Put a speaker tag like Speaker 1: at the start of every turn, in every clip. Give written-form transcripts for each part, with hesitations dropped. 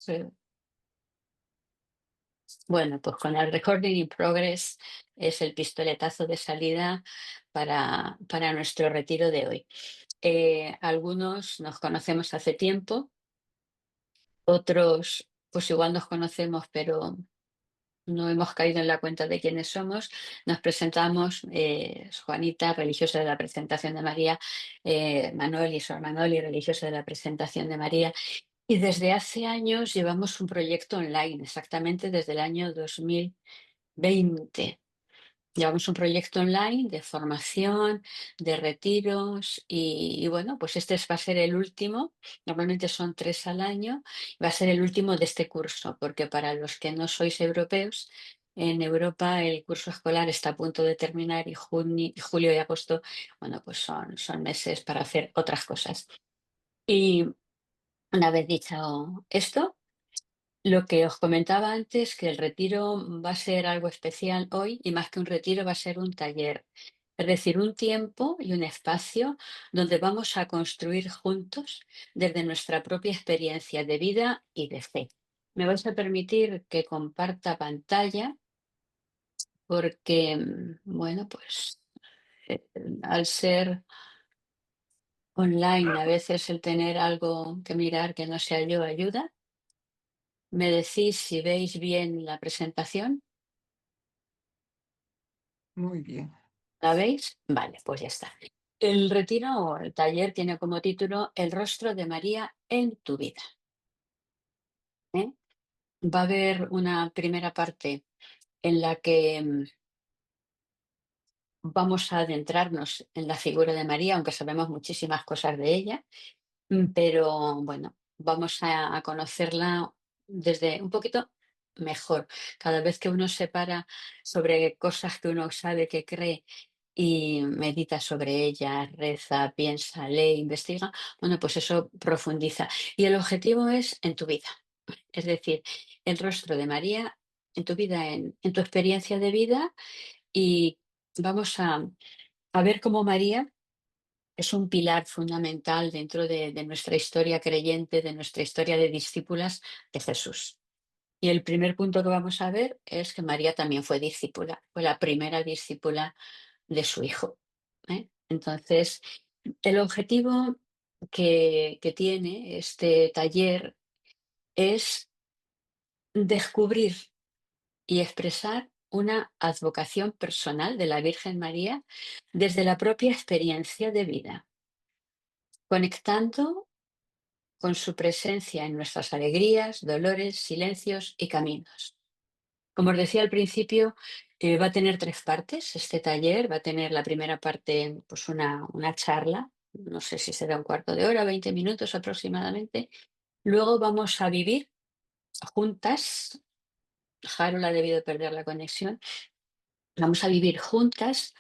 Speaker 1: Sí. Bueno, pues con el recording in progress es el pistoletazo de salida para nuestro retiro de hoy. Algunos nos conocemos hace tiempo, otros pues igual nos conocemos, pero no hemos caído en la cuenta de quiénes somos. Nos presentamos, Juanita, religiosa de la Presentación de María, Manuel y Sor Manoli, religiosa de la Presentación de María. Y desde hace años llevamos un proyecto online, exactamente desde el año 2020. Llevamos un proyecto online de formación, de retiros y bueno, pues va a ser el último. Normalmente son 3 al año. Va a ser el último de este curso, porque para los que no sois europeos, en Europa el curso escolar está a punto de terminar y julio y agosto, bueno, pues son meses para hacer otras cosas. Y una vez dicho esto, lo que os comentaba antes, que el retiro va a ser algo especial hoy y más que un retiro va a ser un taller. Es decir, un tiempo y un espacio donde vamos a construir juntos desde nuestra propia experiencia de vida y de fe. Me vais a permitir que comparta pantalla porque, bueno, pues eh, al ser online a veces el tener algo que mirar que no sea yo ayuda. ¿Me decís si veis bien la presentación?
Speaker 2: Muy bien.
Speaker 1: ¿La veis? Vale, pues ya está. El retiro o el taller tiene como título El rostro de María en tu vida. ¿Eh? Va a haber una primera parte en la que vamos a adentrarnos en la figura de María, aunque sabemos muchísimas cosas de ella, pero bueno, vamos a conocerla desde un poquito mejor. Cada vez que uno se para sobre cosas que uno sabe que cree y medita sobre ellas, reza, piensa, lee, investiga, bueno, pues eso profundiza. Y el objetivo es en tu vida, es decir, el rostro de María en tu vida, en tu experiencia de vida y vamos a ver cómo María es un pilar fundamental dentro de nuestra historia creyente, de nuestra historia de discípulas de Jesús. Y el primer punto que vamos a ver es que María también fue discípula, fue la primera discípula de su hijo. Entonces, el objetivo que tiene este taller es descubrir y expresar una advocación personal de la Virgen María desde la propia experiencia de vida, conectando con su presencia en nuestras alegrías, dolores, silencios y caminos. Como os decía al principio, va a tener 3 partes. Este taller va a tener la primera parte, pues una charla, no sé si será un cuarto de hora, 20 minutos aproximadamente. Luego vamos a vivir juntas. Harold ha debido perder la conexión. Vamos a vivir juntas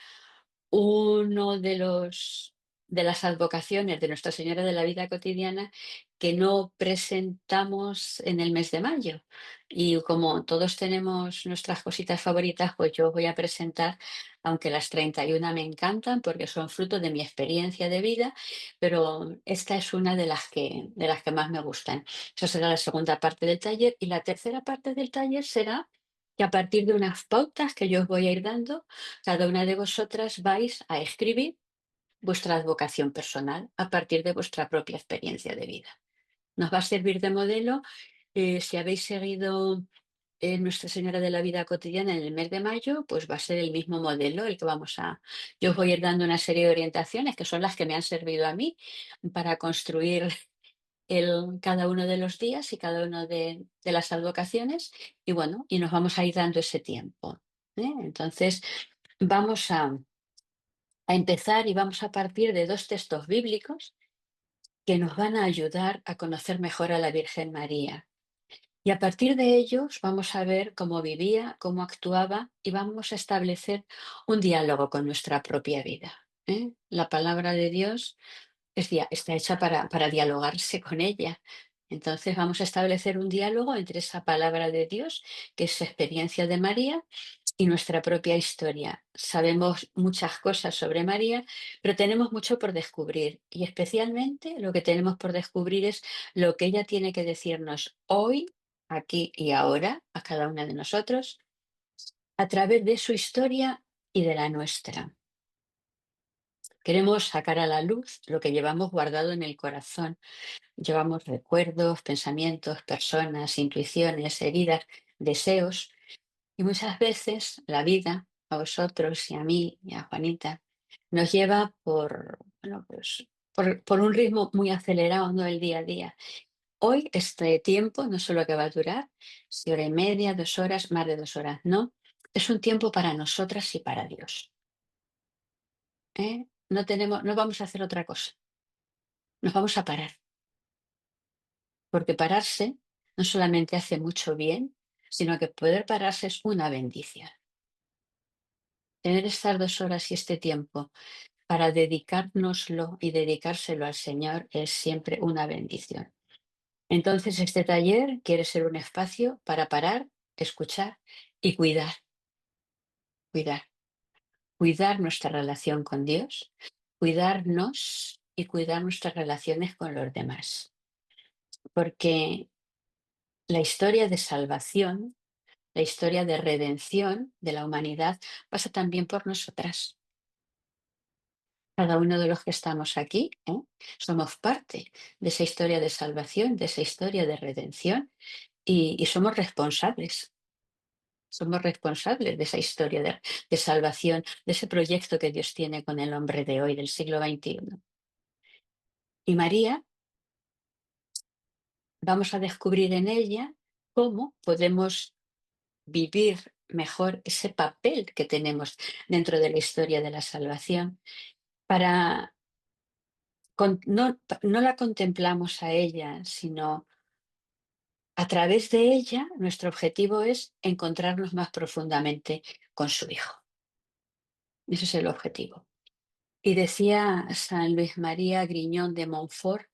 Speaker 1: uno de las advocaciones de Nuestra Señora de la Vida Cotidiana que no presentamos en el mes de mayo. Y como todos tenemos nuestras cositas favoritas, pues yo voy a presentar, aunque las 31 me encantan porque son fruto de mi experiencia de vida, pero esta es una de las que más me gustan. Esa será la segunda parte del taller y la tercera parte del taller será que a partir de unas pautas que yo os voy a ir dando, cada una de vosotras vais a escribir vuestra advocación personal a partir de vuestra propia experiencia de vida. Nos va a servir de modelo si habéis seguido Nuestra Señora de la Vida Cotidiana en el mes de mayo, pues va a ser el mismo modelo el que yo os voy a ir dando una serie de orientaciones que son las que me han servido a mí para construir cada uno de los días y cada uno de las advocaciones y bueno, y nos vamos a ir dando ese tiempo. Entonces, vamos a empezar y vamos a partir de 2 textos bíblicos que nos van a ayudar a conocer mejor a la Virgen María. Y a partir de ellos vamos a ver cómo vivía, cómo actuaba y vamos a establecer un diálogo con nuestra propia vida. La palabra de Dios está hecha para dialogarse con ella. Entonces vamos a establecer un diálogo entre esa palabra de Dios, que es experiencia de María, y nuestra propia historia. Sabemos muchas cosas sobre María, pero tenemos mucho por descubrir y especialmente lo que tenemos por descubrir es lo que ella tiene que decirnos hoy, aquí y ahora, a cada una de nosotros, a través de su historia y de la nuestra. Queremos sacar a la luz lo que llevamos guardado en el corazón. Llevamos recuerdos, pensamientos, personas, intuiciones, heridas, deseos. Y muchas veces la vida, a vosotros y a mí y a Juanita, nos lleva por, bueno, pues, por un ritmo muy acelerado, ¿no? El día a día. Hoy este tiempo no solo que va a durar, si hora y media, 2 horas, más de 2 horas, no. Es un tiempo para nosotras y para Dios. ¿Eh? No vamos a hacer otra cosa. Nos vamos a parar. Porque pararse no solamente hace mucho bien, sino que poder pararse es una bendición. Tener estas 2 horas y este tiempo para dedicárnoslo y dedicárselo al Señor es siempre una bendición. Entonces, este taller quiere ser un espacio para parar, escuchar y cuidar, cuidar nuestra relación con Dios, cuidarnos y cuidar nuestras relaciones con los demás. Porque la historia de salvación, la historia de redención de la humanidad pasa también por nosotras. Cada uno de los que estamos aquí, somos parte de esa historia de salvación, de esa historia de redención y somos responsables. Somos responsables de esa historia de salvación, de ese proyecto que Dios tiene con el hombre de hoy, del siglo XXI. Y María, vamos a descubrir en ella cómo podemos vivir mejor ese papel que tenemos dentro de la historia de la salvación para no la contemplamos a ella, sino a través de ella, nuestro objetivo es encontrarnos más profundamente con su Hijo. Ese es el objetivo. Y decía San Luis María Griñón de Montfort,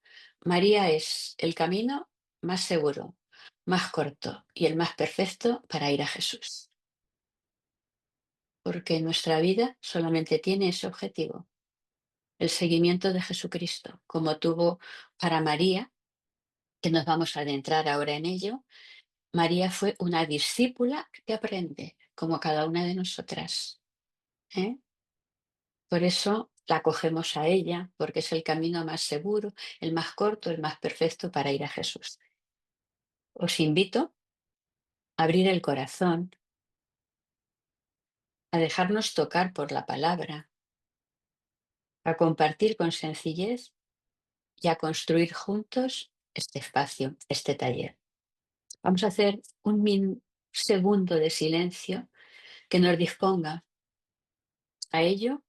Speaker 1: María es el camino más seguro, más corto y el más perfecto para ir a Jesús. Porque nuestra vida solamente tiene ese objetivo, el seguimiento de Jesucristo, como tuvo para María, que nos vamos a adentrar ahora en ello. María fue una discípula que aprende, como cada una de nosotras. ¿Eh? Por eso la cogemos a ella, porque es el camino más seguro, el más corto, el más perfecto para ir a Jesús. Os invito a abrir el corazón, a dejarnos tocar por la palabra, a compartir con sencillez y a construir juntos este espacio, este taller. Vamos a hacer un segundo de silencio que nos disponga a ello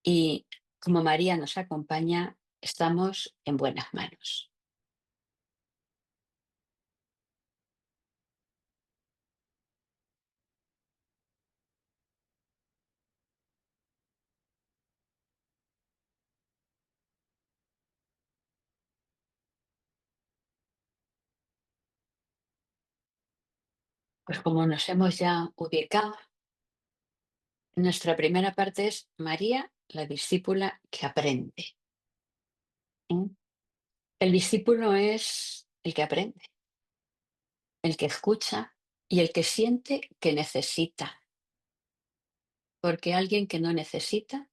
Speaker 1: y como María nos acompaña, estamos en buenas manos. Pues como nos hemos ya ubicado, nuestra primera parte es María, la discípula que aprende. ¿Eh? El discípulo es el que aprende, el que escucha y el que siente que necesita, porque alguien que no necesita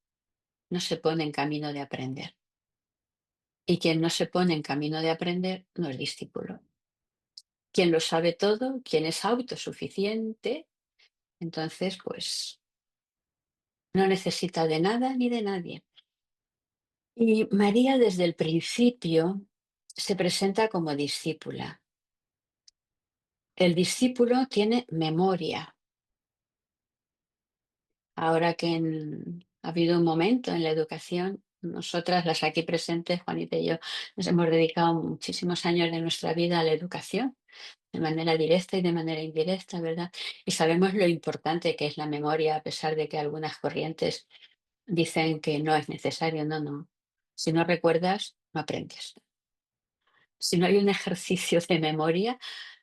Speaker 1: no se pone en camino de aprender. Y quien no se pone en camino de aprender no es discípulo. Quien lo sabe todo, quien es autosuficiente, entonces pues no necesita de nada ni de nadie. Y María desde el principio se presenta como discípula. El discípulo tiene memoria. Ahora que ha habido un momento en la educación, nosotras las aquí presentes, Juanita y yo, nos hemos dedicado muchísimos años de nuestra vida a la educación, de manera directa y de manera indirecta, ¿verdad? Y sabemos lo importante que es la memoria, a pesar de que algunas corrientes dicen que no es necesario. No, no. Si no recuerdas, no aprendes. Si no hay un ejercicio de memoria,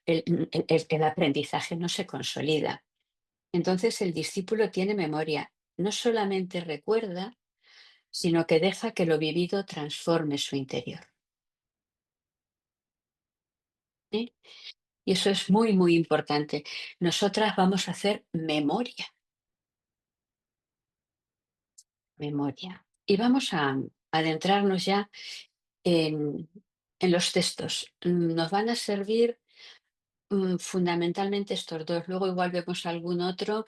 Speaker 1: el aprendizaje no se consolida. Entonces el discípulo tiene memoria, no solamente recuerda, sino que deja que lo vivido transforme su interior. ¿Sí? Y eso es muy, muy importante. Nosotras vamos a hacer memoria, memoria. Y vamos a adentrarnos ya en, en los textos. Nos van a servir fundamentalmente estos dos. Luego igual vemos algún otro,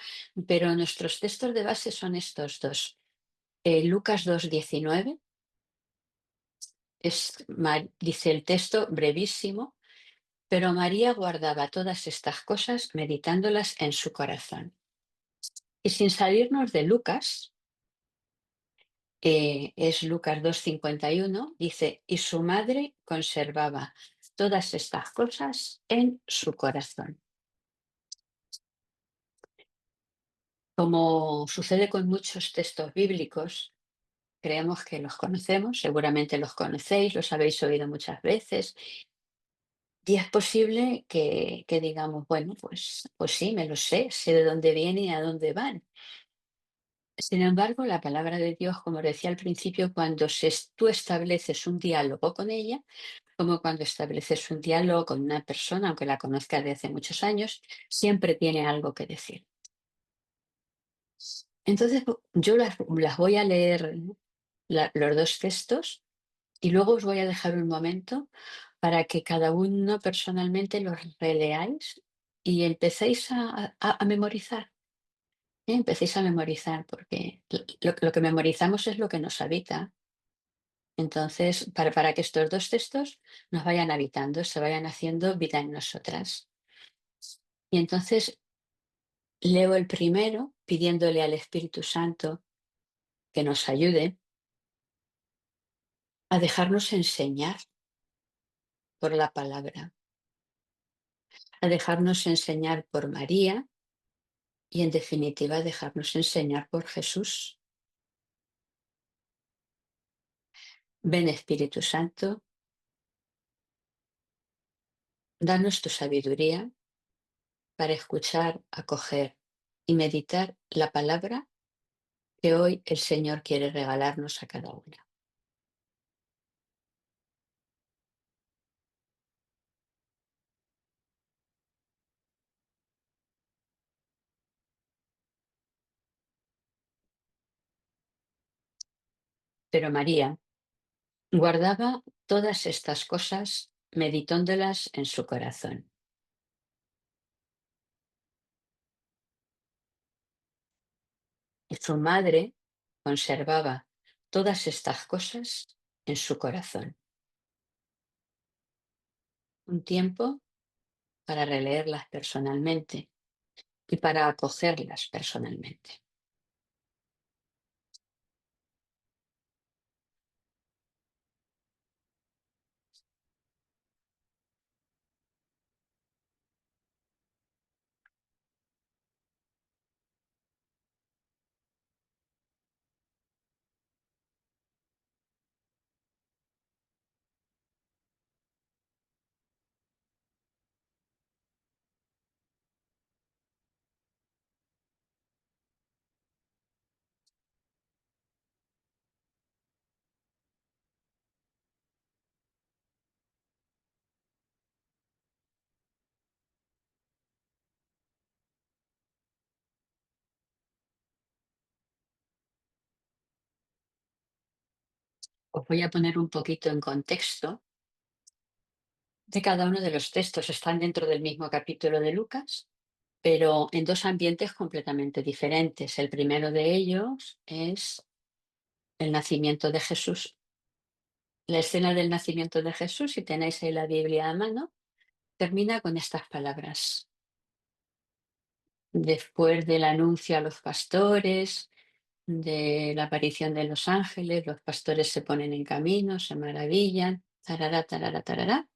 Speaker 1: pero nuestros textos de base son estos dos. Lucas 2:19 dice el texto brevísimo, pero María guardaba todas estas cosas meditándolas en su corazón. Y sin salirnos de Lucas, es Lucas 2:51, dice, y su madre conservaba todas estas cosas en su corazón. Como sucede con muchos textos bíblicos, creemos que los conocemos, seguramente los conocéis, los habéis oído muchas veces, y es posible que digamos, bueno, pues sí, me lo sé de dónde viene y a dónde van. Sin embargo, la palabra de Dios, como decía al principio, cuando tú estableces un diálogo con ella, como cuando estableces un diálogo con una persona, aunque la conozcas de hace muchos años, siempre tiene algo que decir. Entonces, yo las voy a leer los dos textos y luego os voy a dejar un momento para que cada uno personalmente los releáis y empecéis a memorizar. Empecéis a memorizar, porque lo que memorizamos es lo que nos habita. Entonces, para que estos dos textos nos vayan habitando, se vayan haciendo vida en nosotras. Y entonces leo el primero pidiéndole al Espíritu Santo que nos ayude a dejarnos enseñar por la palabra, a dejarnos enseñar por María y en definitiva dejarnos enseñar por Jesús. Ven Espíritu Santo, danos tu sabiduría para escuchar, acoger y meditar la palabra que hoy el Señor quiere regalarnos a cada una. Pero María guardaba todas estas cosas meditándolas en su corazón. Y su madre conservaba todas estas cosas en su corazón. Un tiempo para releerlas personalmente y para acogerlas personalmente. Os voy a poner un poquito en contexto de cada uno de los textos. Están dentro del mismo capítulo de Lucas, pero en dos ambientes completamente diferentes. El primero de ellos es el nacimiento de Jesús. La escena del nacimiento de Jesús, si tenéis ahí la Biblia a mano, termina con estas palabras. Después del anuncio a los pastores, de la aparición de los ángeles, los pastores se ponen en camino, se maravillan, tarará, tarará, tarará.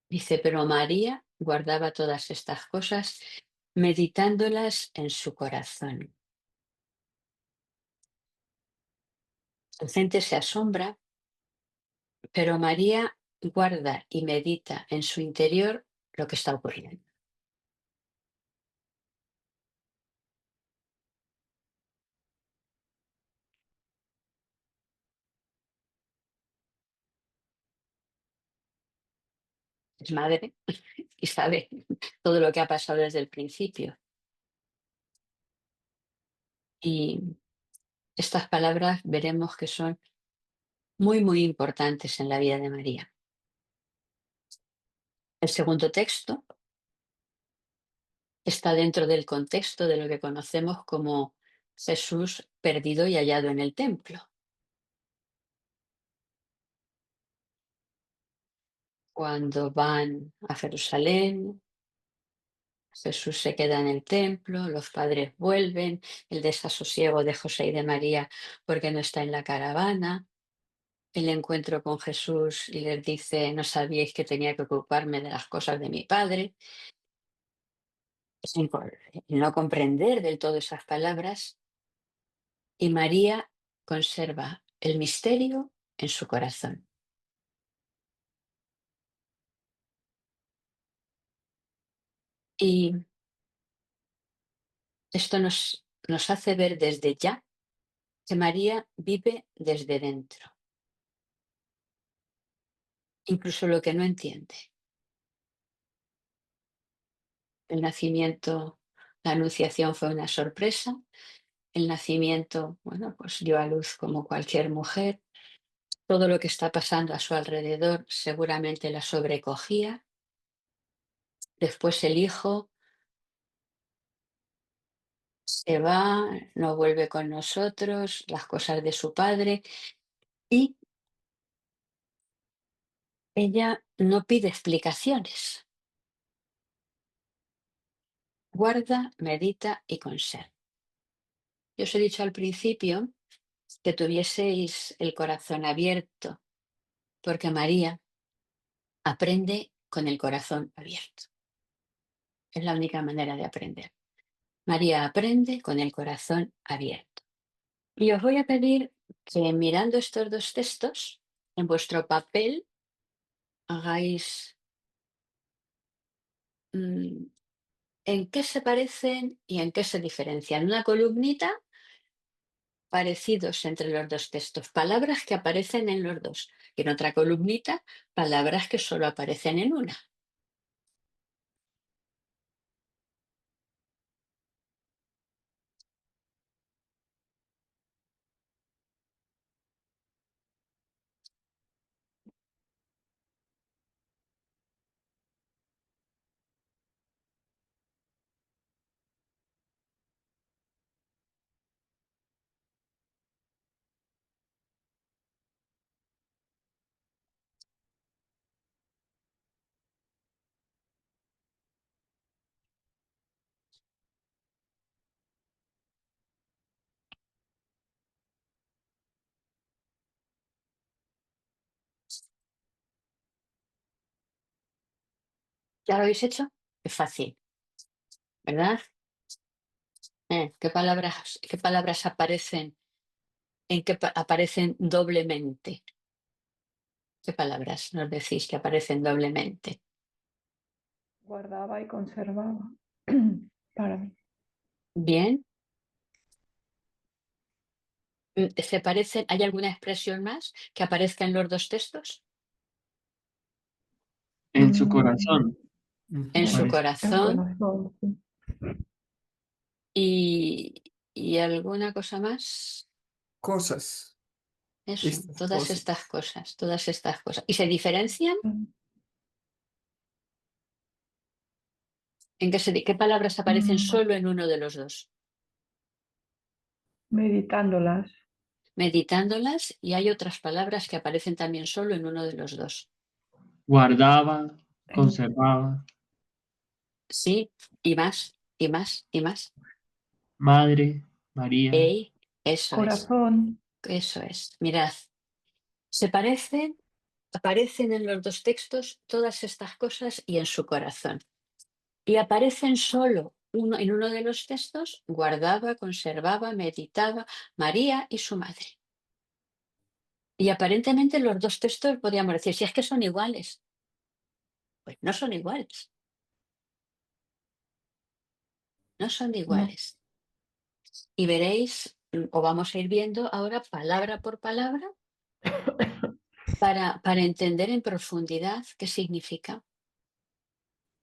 Speaker 1: Dice, pero María guardaba todas estas cosas, meditándolas en su corazón. La gente se asombra, pero María guarda y medita en su interior lo que está ocurriendo. es madre y sabe todo lo que ha pasado desde el principio. Y estas palabras veremos que son muy, muy importantes en la vida de María. El segundo texto está dentro del contexto de lo que conocemos como Jesús perdido y hallado en el templo. Cuando van a Jerusalén, Jesús se queda en el templo, los padres vuelven, el desasosiego de José y de María porque no está en la caravana, el encuentro con Jesús y les dice, no sabíais que tenía que ocuparme de las cosas de mi padre. El no comprender del todo esas palabras, y María conserva el misterio en su corazón. Y esto nos hace ver desde ya que María vive desde dentro, incluso lo que no entiende. El nacimiento, la anunciación fue una sorpresa. El nacimiento, bueno, pues dio a luz como cualquier mujer. Todo lo que está pasando a su alrededor seguramente la sobrecogía. Después el hijo se va, no vuelve con nosotros, las cosas de su padre, y ella no pide explicaciones. Guarda, medita y conserva. Yo os he dicho al principio que tuvieseis el corazón abierto, porque María aprende con el corazón abierto. Es la única manera de aprender. María aprende con el corazón abierto. Y os voy a pedir que mirando estos dos textos, en vuestro papel hagáis en qué se parecen y en qué se diferencian. Una columnita, parecidos entre los dos textos, palabras que aparecen en los dos. Y en otra columnita, palabras que solo aparecen en una. ¿Ya lo habéis hecho? Es fácil, ¿verdad? ¿Qué palabras aparecen? ¿En qué aparecen doblemente? ¿Qué palabras nos decís que aparecen doblemente?
Speaker 2: Guardaba y conservaba. Para mí.
Speaker 1: Bien. ¿Se parecen? ¿Hay alguna expresión más que aparezca en los dos textos?
Speaker 3: En su
Speaker 2: Mm,
Speaker 3: corazón.
Speaker 1: En su
Speaker 3: Parece.
Speaker 2: el
Speaker 1: corazón
Speaker 2: corazón, sí.
Speaker 1: y, y alguna cosa más.
Speaker 4: Cosas,
Speaker 1: Eso,
Speaker 4: estas cosas.
Speaker 1: todas estas cosas. ¿Y se diferencian? ¿En qué palabras aparecen
Speaker 2: Mm,
Speaker 1: solo en uno de los dos?
Speaker 2: meditándolas.
Speaker 1: Meditándolas, y hay otras palabras que aparecen también solo en uno de los dos.
Speaker 3: Guardaba,
Speaker 2: En
Speaker 3: conservaba.
Speaker 1: Sí, y más, y más, y más.
Speaker 3: Madre, María.
Speaker 1: Ey, eso es,
Speaker 2: corazón.
Speaker 1: eso es. Mirad, se parecen, aparecen en los dos textos todas estas cosas y en su corazón. Y aparecen solo en uno de los textos, guardaba, conservaba, meditaba María y su madre. Y aparentemente en los dos textos podríamos decir, si es que son iguales, pues no son iguales, no son
Speaker 2: No.
Speaker 1: iguales. Y veréis, o vamos a ir viendo ahora palabra por palabra para entender en profundidad qué significa.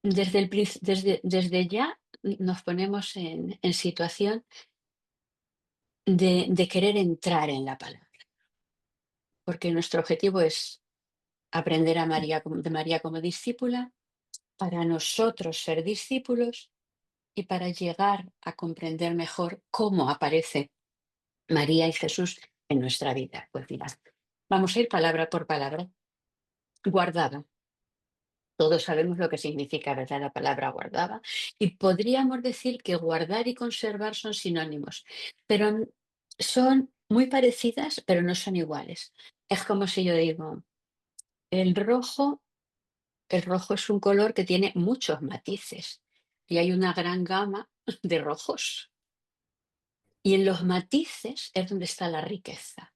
Speaker 1: desde ya nos ponemos en situación de querer entrar en la palabra, porque nuestro objetivo es aprender de María como discípula, para nosotros ser discípulos y para llegar a comprender mejor cómo aparece María y Jesús en nuestra vida. Pues mirad, vamos a ir palabra por palabra. Guardaba. Todos sabemos lo que significa, ¿verdad? La palabra guardaba. Y podríamos decir que guardar y conservar son sinónimos, pero son muy parecidas, pero no son iguales. Es como si yo digo, el rojo, el rojo es un color que tiene muchos matices y hay una gran gama de rojos. Y en los matices es donde está la riqueza.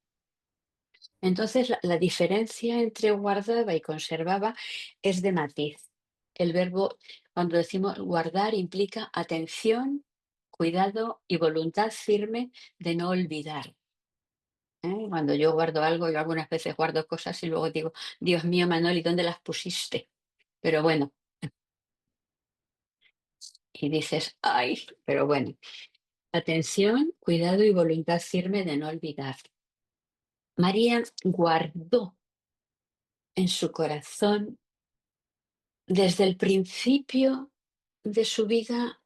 Speaker 1: Entonces, la diferencia entre guardaba y conservaba es de matiz. El verbo, cuando decimos guardar, implica atención, cuidado y voluntad firme de no olvidar. Cuando yo guardo algo, yo algunas veces guardo cosas y luego digo, Dios mío, Manoli, ¿dónde las pusiste? Pero bueno, y dices, ay, pero bueno, atención, cuidado y voluntad firme de no olvidar. María guardó en su corazón desde el principio de su vida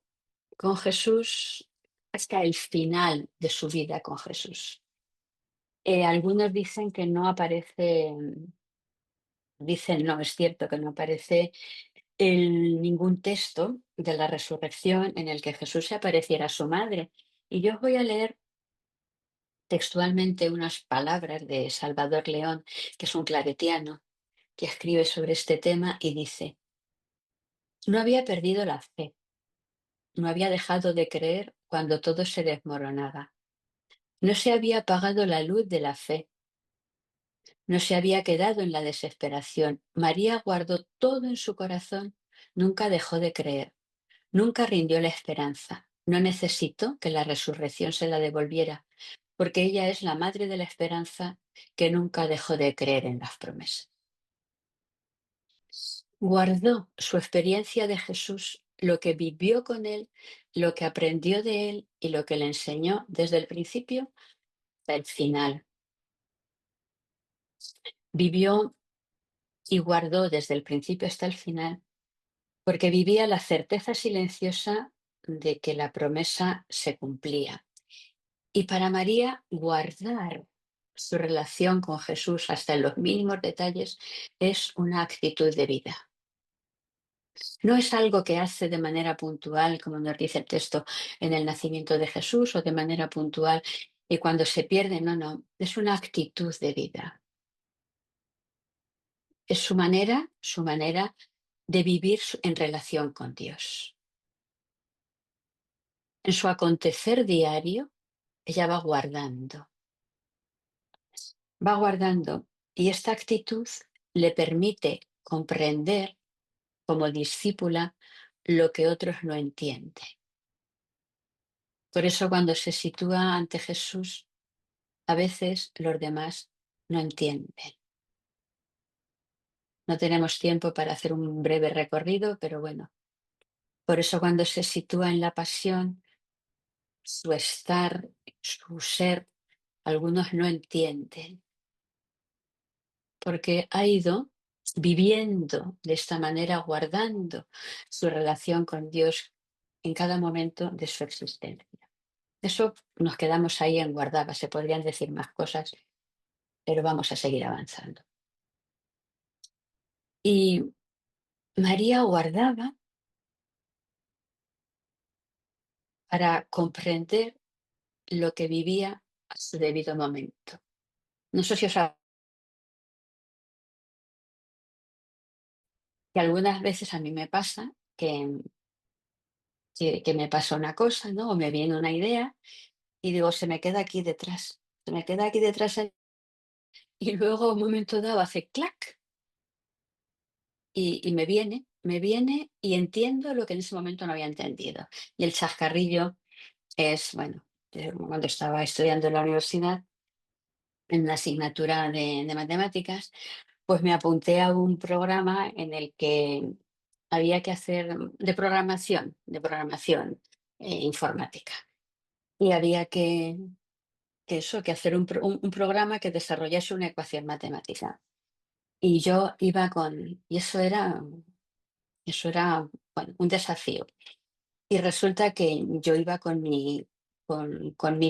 Speaker 1: con Jesús hasta el final de su vida con Jesús. Algunos dicen que no aparece, dicen, no, es cierto que no aparece ningún texto de la resurrección en el que Jesús se apareciera a su madre. Y yo os voy a leer textualmente unas palabras de Salvador León, que es un claretiano, que escribe sobre este tema y dice, no había perdido la fe, no había dejado de creer cuando todo se desmoronaba. No se había apagado la luz de la fe, no se había quedado en la desesperación. María guardó todo en su corazón, nunca dejó de creer, nunca rindió la esperanza. No necesitó que la resurrección se la devolviera, porque ella es la madre de la esperanza que nunca dejó de creer en las promesas. Guardó su experiencia de Jesús, lo que vivió con él, lo que aprendió de él y lo que le enseñó desde el principio hasta el final. Vivió y guardó desde el principio hasta el final, porque vivía la certeza silenciosa de que la promesa se cumplía. Y para María, guardar su relación con Jesús hasta en los mínimos detalles es una actitud de vida. No es algo que hace de manera puntual, como nos dice el texto, en el nacimiento de Jesús o de manera puntual y cuando se pierde, no, es una actitud de vida. Es su manera de vivir en relación con Dios. En su acontecer diario, ella va guardando, y esta actitud le permite comprender como discípula lo que otros no entienden. Por eso cuando se sitúa ante Jesús, a veces los demás no entienden. No tenemos tiempo para hacer un breve recorrido, pero bueno, por eso cuando se sitúa en la pasión, su estar, su ser, algunos no entienden, porque ha ido viviendo de esta manera, guardando su relación con Dios en cada momento de su existencia. Eso nos quedamos ahí en guardaba, se podrían decir más cosas, pero vamos a seguir avanzando. Y María guardaba para comprender lo que vivía a su debido momento. No sé si os ha que algunas veces a mí me pasa que me pasa una cosa, ¿no? O me viene una idea y digo, se me queda aquí detrás, se me queda aquí detrás y luego un momento dado hace clac y me viene y entiendo lo que en ese momento no había entendido. Y el chascarrillo es, bueno, cuando estaba estudiando en la universidad, en una asignatura de matemáticas, pues me apunté a un programa en el que había que hacer de programación informática. Y había que hacer un programa que desarrollase una ecuación matemática. Y yo iba y eso era, bueno, un desafío. Y resulta que yo iba con mi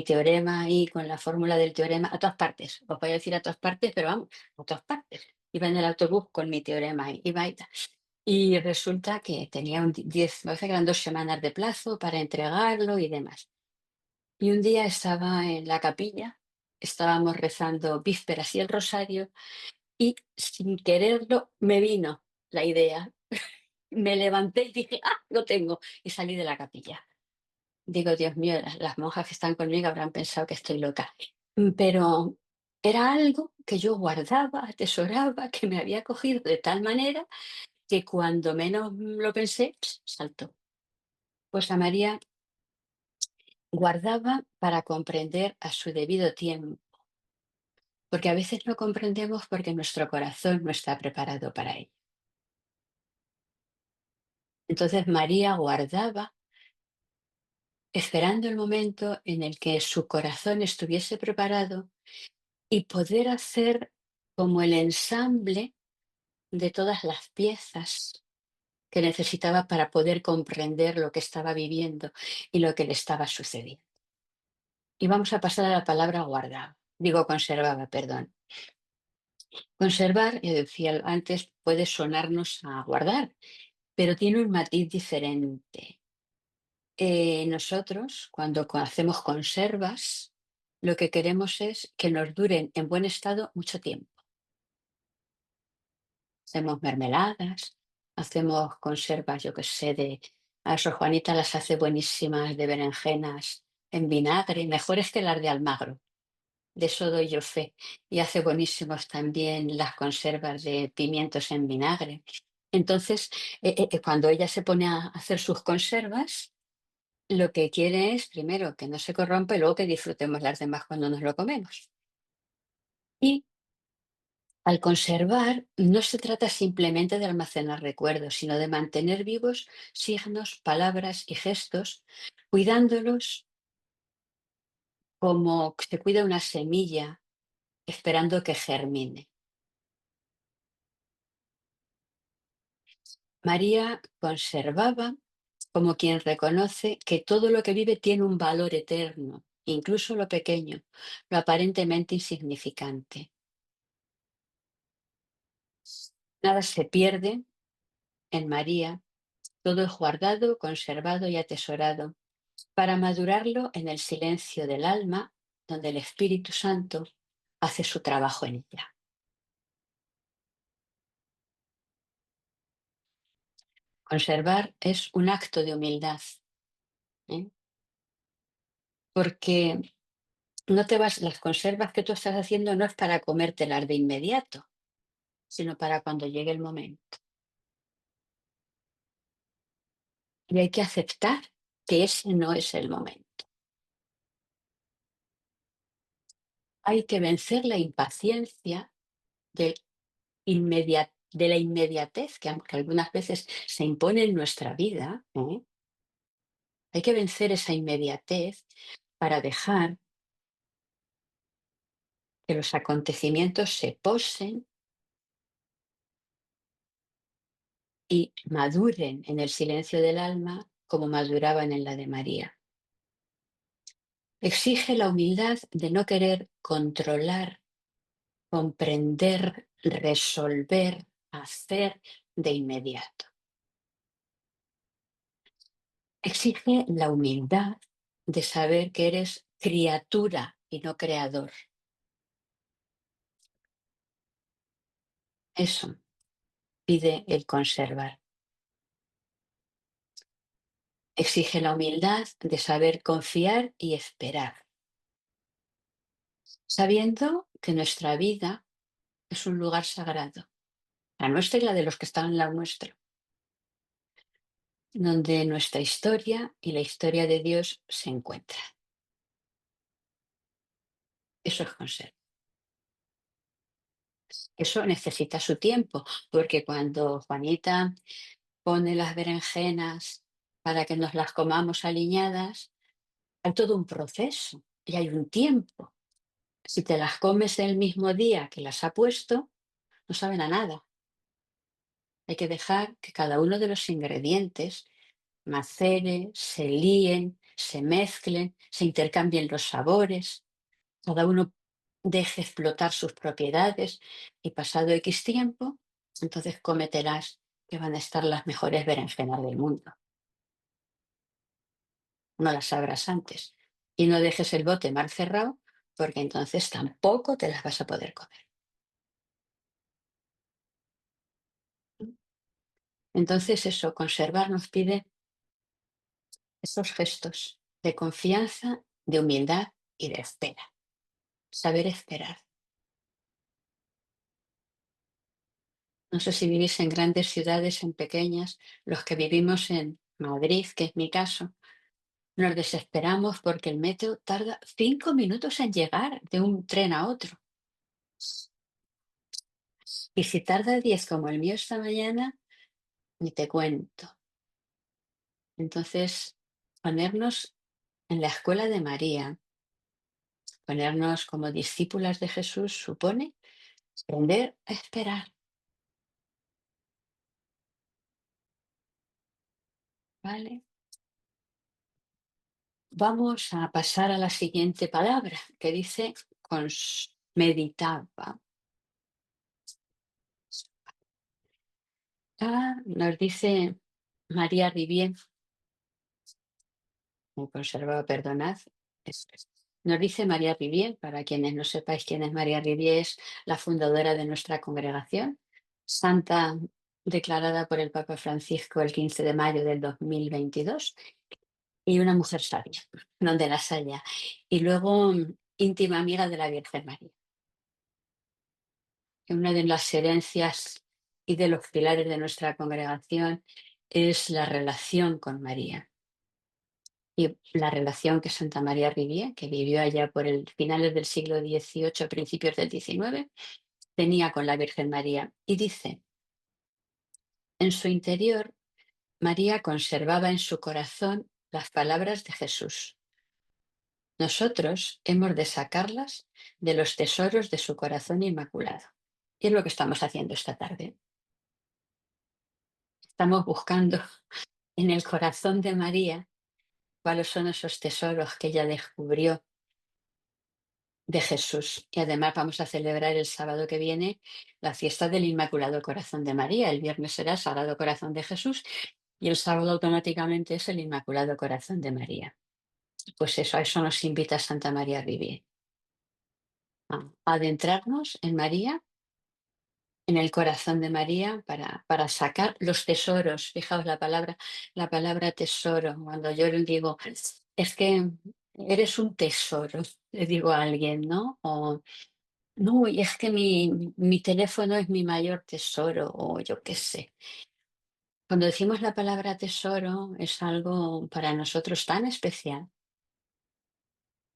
Speaker 1: teorema y con la fórmula del teorema a todas partes. Os voy a decir a todas partes, pero vamos, a todas partes. Iba en el autobús con mi teorema, iba y tal. Y resulta que tenía me parece que eran 2 semanas de plazo para entregarlo y demás. Y un día estaba en la capilla, estábamos rezando vísperas y el rosario, y sin quererlo me vino la idea. Me levanté y dije, ¡ah, lo tengo! Y salí de la capilla. Digo, Dios mío, las monjas que están conmigo habrán pensado que estoy loca. Pero era algo que yo guardaba, atesoraba, que me había cogido de tal manera que cuando menos lo pensé, saltó. Pues a María guardaba para comprender a su debido tiempo, porque a veces no comprendemos porque nuestro corazón no está preparado para ello. Entonces María guardaba esperando el momento en el que su corazón estuviese preparado y poder hacer como el ensamble de todas las piezas que necesitaba para poder comprender lo que estaba viviendo y lo que le estaba sucediendo. Y vamos a pasar a la palabra guardaba. Digo conservaba, perdón. Conservar, decía antes, puede sonarnos a guardar, pero tiene un matiz diferente. Nosotros, cuando hacemos conservas, lo que queremos es que nos duren en buen estado mucho tiempo. Hacemos mermeladas, hacemos conservas, yo qué sé, a Sor Juanita las hace buenísimas de berenjenas en vinagre, mejores que las de Almagro. De eso doy yo fe. Y hace buenísimos también las conservas de pimientos en vinagre. Entonces, cuando ella se pone a hacer sus conservas, lo que quiere es, primero, que no se corrompa y luego que disfrutemos las demás cuando nos lo comemos. Y al conservar, no se trata simplemente de almacenar recuerdos, sino de mantener vivos signos, palabras y gestos, cuidándolos como se cuida una semilla, esperando que germine. María conservaba como quien reconoce que todo lo que vive tiene un valor eterno, incluso lo pequeño, lo aparentemente insignificante. Nada se pierde en María, todo es guardado, conservado y atesorado para madurarlo en el silencio del alma, donde el Espíritu Santo hace su trabajo en ella. Conservar es un acto de humildad, ¿eh? Porque las conservas que tú estás haciendo no es para comértelas de inmediato, sino para cuando llegue el momento. Y hay que aceptar que ese no es el momento. Hay que vencer la impaciencia de, de la inmediatez que algunas veces se impone en nuestra vida, ¿eh? Hay que vencer esa inmediatez para dejar que los acontecimientos se posen y maduren en el silencio del alma como maduraban en la de María. Exige la humildad de no querer controlar, comprender, resolver, hacer de inmediato. Exige la humildad de saber que eres criatura y no creador. Eso pide el conservar. Exige la humildad de saber confiar y esperar, sabiendo que nuestra vida es un lugar sagrado, la nuestra y la de los que están en la nuestra, donde nuestra historia y la historia de Dios se encuentran. Eso es conservar. Eso necesita su tiempo, porque cuando Juanita pone las berenjenas para que nos las comamos aliñadas, hay todo un proceso y hay un tiempo. Si te las comes el mismo día que las ha puesto, no saben a nada. Hay que dejar que cada uno de los ingredientes macere, se líen, se mezclen, se intercambien los sabores, cada uno deje explotar sus propiedades y pasado X tiempo, entonces cómetelas que van a estar las mejores berenjenas del mundo. No las abras antes y no dejes el bote mal cerrado porque entonces tampoco te las vas a poder comer. Entonces eso, conservar nos pide esos gestos de confianza, de humildad y de espera. Saber esperar. No sé si vivís en grandes ciudades, en pequeñas, los que vivimos en Madrid, que es mi caso, nos desesperamos porque el metro tarda 5 minutos en llegar de un tren a otro. Y si tarda 10 como el mío esta mañana, ni te cuento. Entonces, ponernos en la escuela de María, ponernos como discípulas de Jesús, supone aprender a esperar, ¿vale? Vamos a pasar a la siguiente palabra, que dice meditaba. Nos dice María Rivier, me conservaba, perdonad. Nos dice María Rivier, para quienes no sepáis quién es María Rivier, es la fundadora de nuestra congregación, santa declarada por el Papa Francisco el 15 de mayo del 2022, y una mujer sabia, donde las haya. Y luego íntima amiga de la Virgen María. Una de las herencias y de los pilares de nuestra congregación es la relación con María. Y la relación que Santa María Rivier, que vivió allá por el finales del siglo XVIII, principios del XIX, tenía con la Virgen María. Y dice, en su interior, María conservaba en su corazón las palabras de Jesús. Nosotros hemos de sacarlas de los tesoros de su corazón inmaculado. Y es lo que estamos haciendo esta tarde. Estamos buscando en el corazón de María cuáles son esos tesoros que ella descubrió de Jesús. Y además vamos a celebrar el sábado que viene la fiesta del Inmaculado Corazón de María. El viernes será el Sagrado Corazón de Jesús y el sábado automáticamente es el Inmaculado Corazón de María. Pues eso, a eso nos invita Santa María Rivier. A adentrarnos en María, en el corazón de María, para sacar los tesoros. Fijaos la palabra tesoro. Cuando yo le digo, es que eres un tesoro, le digo a alguien, ¿no? O no, y es que mi teléfono es mi mayor tesoro, o yo qué sé. Cuando decimos la palabra tesoro, es algo para nosotros tan especial,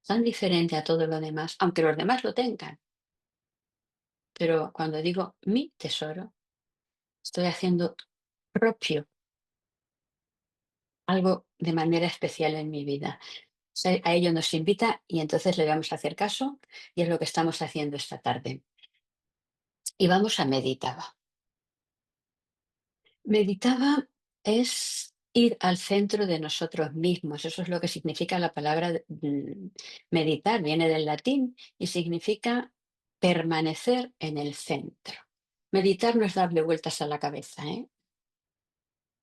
Speaker 1: tan diferente a todo lo demás, aunque los demás lo tengan. Pero cuando digo mi tesoro, estoy haciendo propio algo de manera especial en mi vida. A ello nos invita y entonces le vamos a hacer caso y es lo que estamos haciendo esta tarde. Y vamos a meditar. Meditaba es ir al centro de nosotros mismos. Eso es lo que significa la palabra meditar. Viene del latín y significa permanecer en el centro. Meditar no es darle vueltas a la cabeza, ¿eh?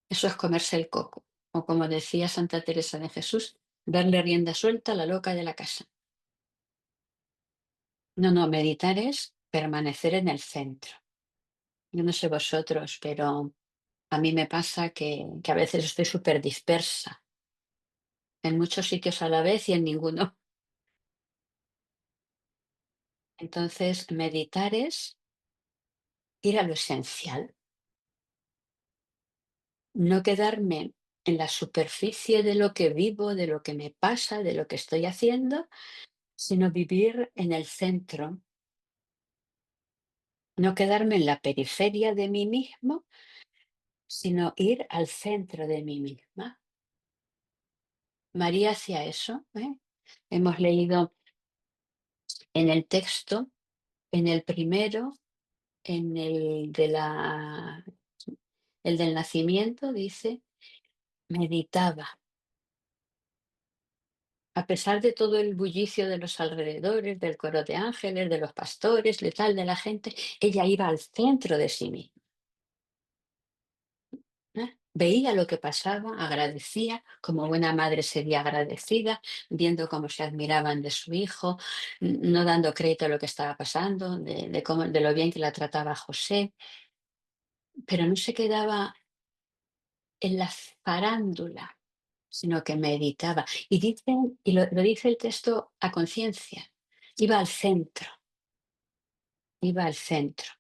Speaker 1: Eso es comerse el coco. O como decía Santa Teresa de Jesús, darle rienda suelta a la loca de la casa. No, no, meditar es permanecer en el centro. Yo no sé vosotros, pero a mí me pasa que a veces estoy súper dispersa en muchos sitios a la vez y en ninguno. Entonces, meditar es ir a lo esencial, no quedarme en la superficie de lo que vivo, de lo que me pasa, de lo que estoy haciendo, sino vivir en el centro, no quedarme en la periferia de mí mismo, sino ir al centro de mí misma. María hacía eso, ¿eh? Hemos leído en el texto, en el primero, en el del nacimiento, dice, meditaba. A pesar de todo el bullicio de los alrededores, del coro de ángeles, de los pastores, de tal, de la gente, ella iba al centro de sí misma. Veía lo que pasaba, agradecía, como buena madre sería agradecida, viendo cómo se admiraban de su hijo, no dando crédito a lo que estaba pasando, de lo bien que la trataba José, pero no se quedaba en la farándula, sino que meditaba. Y lo dice el texto a conciencia, iba al centro, iba al centro.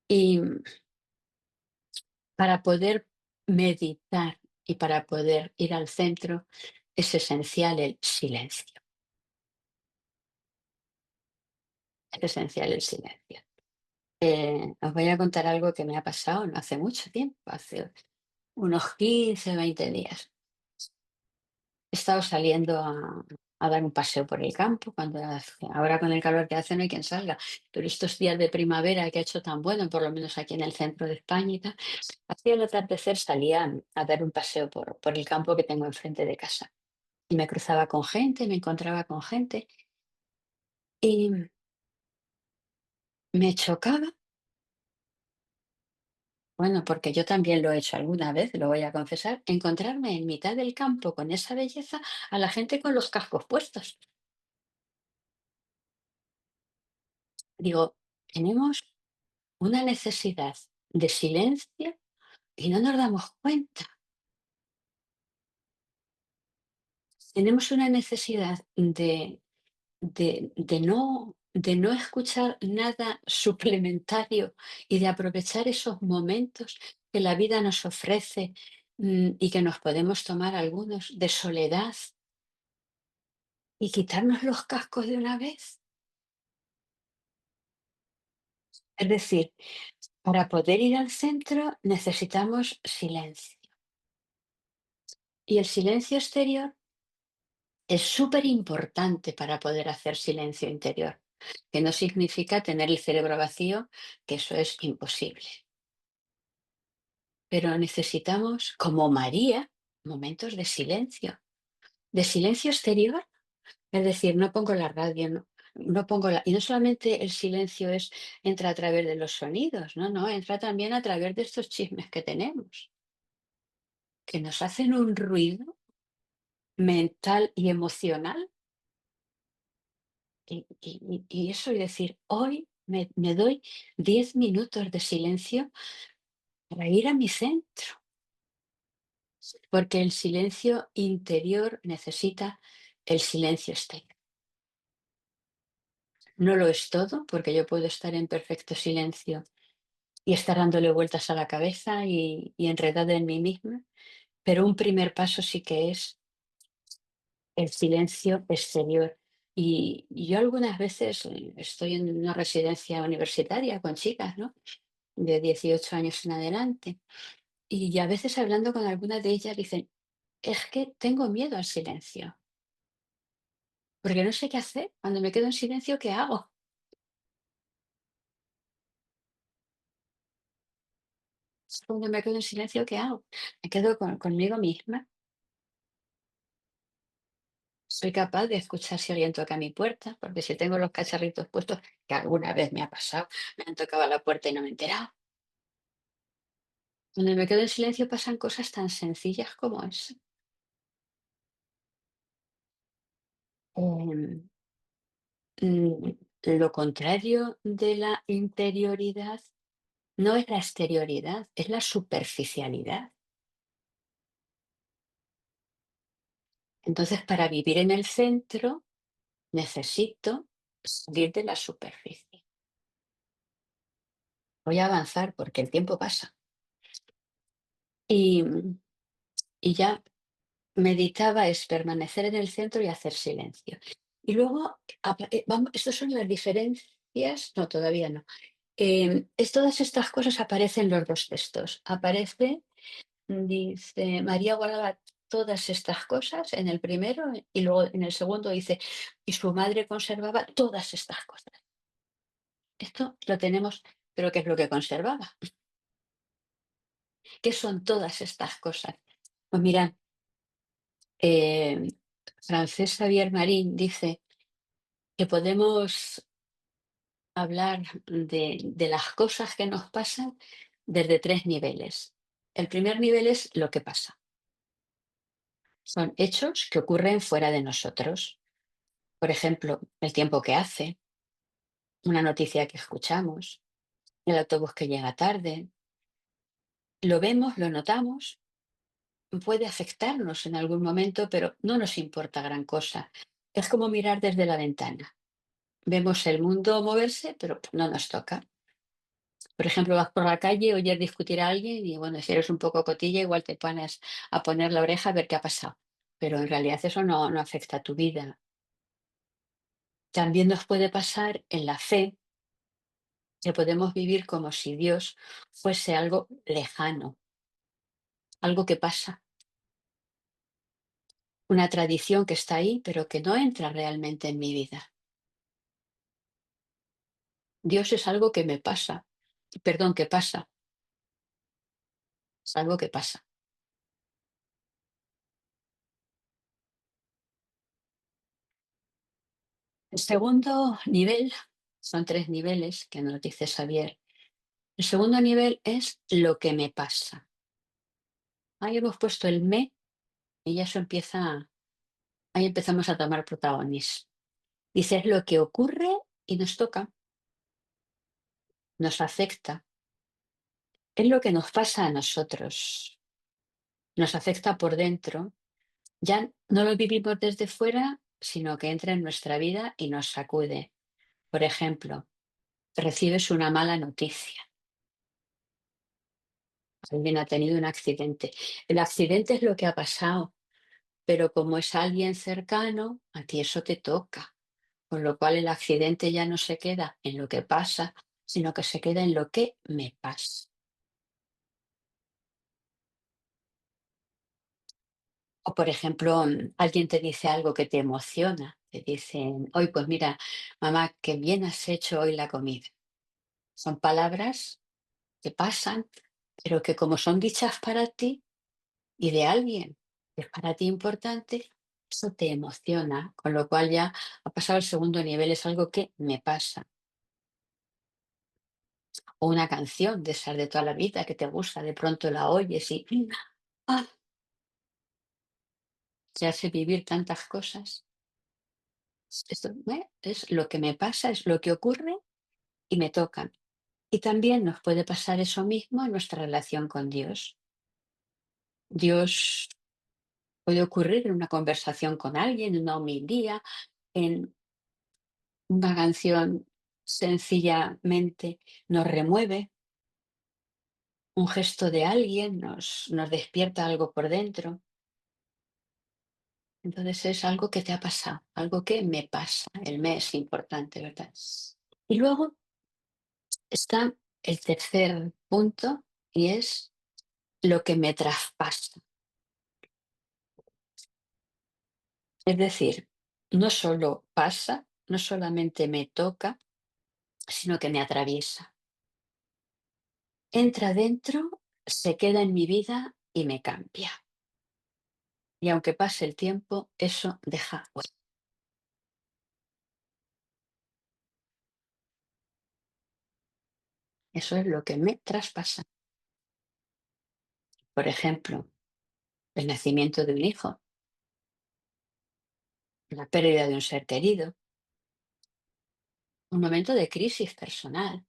Speaker 1: Y para poder meditar y para poder ir al centro es esencial el silencio. Es esencial el silencio. Os voy a contar algo que me ha pasado no hace mucho tiempo, hace unos 15, 20 días. He estado saliendo a dar un paseo por el campo, ahora con el calor que hace no hay quien salga, pero estos días de primavera que ha hecho tan bueno, por lo menos aquí en el centro de España y tal, hacia el atardecer salía a dar un paseo por el campo que tengo enfrente de casa. Y me cruzaba con gente, me encontraba con gente y me chocaba, bueno, porque yo también lo he hecho alguna vez, lo voy a confesar, encontrarme en mitad del campo con esa belleza a la gente con los cascos puestos. Digo, tenemos una necesidad de silencio y no nos damos cuenta. Tenemos una necesidad de no escuchar nada suplementario y de aprovechar esos momentos que la vida nos ofrece, y que nos podemos tomar algunos de soledad y quitarnos los cascos de una vez. Es decir, para poder ir al centro necesitamos silencio. Y el silencio exterior es súper importante para poder hacer silencio interior, que no significa tener el cerebro vacío, que eso es imposible. Pero necesitamos, como María, momentos de silencio exterior. Es decir, no pongo la radio, no pongo y no solamente el silencio entra a través de los sonidos, no, entra también a través de estos chismes que tenemos, que nos hacen un ruido mental y emocional. Y eso, es decir, hoy me doy 10 minutos de silencio para ir a mi centro, porque el silencio interior necesita el silencio exterior. No lo es todo, porque yo puedo estar en perfecto silencio y estar dándole vueltas a la cabeza y enredada en mí misma, pero un primer paso sí que es el silencio exterior. Y yo algunas veces estoy en una residencia universitaria con chicas, ¿no? De 18 años en adelante, y a veces hablando con algunas de ellas dicen, es que tengo miedo al silencio, porque no sé qué hacer. Cuando me quedo en silencio, ¿qué hago? Cuando me quedo en silencio, ¿qué hago? Me quedo conmigo misma. Soy capaz de escuchar si alguien toca mi puerta, porque si tengo los cacharritos puestos, que alguna vez me ha pasado, me han tocado la puerta y no me he enterado. Cuando me quedo en silencio pasan cosas tan sencillas como eso. Em, lo contrario de la interioridad no es la exterioridad, es la superficialidad. Entonces, para vivir en el centro, necesito salir de la superficie. Voy a avanzar porque el tiempo pasa. Y, y ya meditaba es permanecer en el centro y hacer silencio. Y luego, estas son las diferencias, no, todavía no. Todas estas cosas aparecen en los dos textos. Aparece, dice, María guardaba todas estas cosas en el primero y luego en el segundo dice, y su madre conservaba todas estas cosas. Esto lo tenemos, pero ¿qué es lo que conservaba? ¿Qué son todas estas cosas? Pues mira, eh, Francesc Xavier Marín dice que podemos hablar de las cosas que nos pasan desde tres niveles. El primer nivel es lo que pasa. Son hechos que ocurren fuera de nosotros. Por ejemplo, el tiempo que hace, una noticia que escuchamos, el autobús que llega tarde. Lo vemos, lo notamos, puede afectarnos en algún momento, pero no nos importa gran cosa. Es como mirar desde la ventana. Vemos el mundo moverse, pero no nos toca. Por ejemplo, vas por la calle, oyes discutir a alguien y bueno, si eres un poco cotilla, igual te pones a poner la oreja a ver qué ha pasado. Pero en realidad eso no afecta a tu vida. También nos puede pasar en la fe, que podemos vivir como si Dios fuese algo lejano, algo que pasa, una tradición que está ahí, pero que no entra realmente en mi vida. Dios es algo que me pasa, perdón, que pasa, es algo que pasa. El segundo nivel, son tres niveles que nos dice Xavier. El segundo nivel es lo que me pasa. Ahí hemos puesto el me y ya eso empieza, ahí empezamos a tomar protagonismo. Dice, es lo que ocurre y nos toca, nos afecta. Es lo que nos pasa a nosotros, nos afecta por dentro. Ya no lo vivimos desde fuera, sino que entra en nuestra vida y nos sacude. Por ejemplo, recibes una mala noticia. Alguien ha tenido un accidente. El accidente es lo que ha pasado, pero como es alguien cercano, a ti eso te toca. Con lo cual el accidente ya no se queda en lo que pasa, sino que se queda en lo que me pasa. O por ejemplo, alguien te dice algo que te emociona. Te dicen, hoy pues mira, mamá, qué bien has hecho hoy la comida. Son palabras que pasan, pero que como son dichas para ti y de alguien que es para ti importante, eso te emociona, con lo cual ya ha pasado al segundo nivel, es algo que me pasa. O una canción de esas de toda la vida que te gusta, de pronto la oyes y ¡ah! Te hace vivir tantas cosas. Esto, es lo que me pasa, es lo que ocurre y me tocan. Y también nos puede pasar eso mismo en nuestra relación con Dios. Dios puede ocurrir en una conversación con alguien, en una homilía, en una canción sencillamente nos remueve, un gesto de alguien nos despierta algo por dentro. Entonces es algo que te ha pasado, algo que me pasa. El me es importante, ¿verdad? Y luego está el tercer punto y es lo que me traspasa. Es decir, no solo pasa, no solamente me toca, sino que me atraviesa. Entra dentro, se queda en mi vida y me cambia. Y aunque pase el tiempo, eso deja huella. Eso es lo que me traspasa. Por ejemplo, el nacimiento de un hijo, la pérdida de un ser querido, un momento de crisis personal,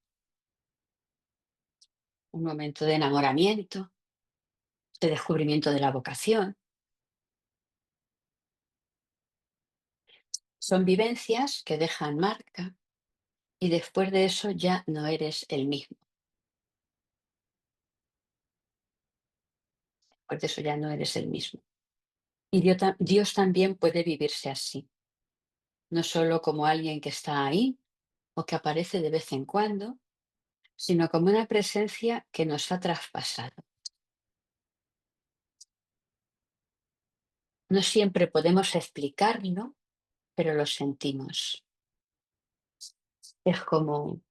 Speaker 1: un momento de enamoramiento, de descubrimiento de la vocación. Son vivencias que dejan marca y después de eso ya no eres el mismo. Después de eso ya no eres el mismo. Y Dios también puede vivirse así, no solo como alguien que está ahí o que aparece de vez en cuando, sino como una presencia que nos ha traspasado. No siempre podemos explicarlo, pero lo sentimos. Es como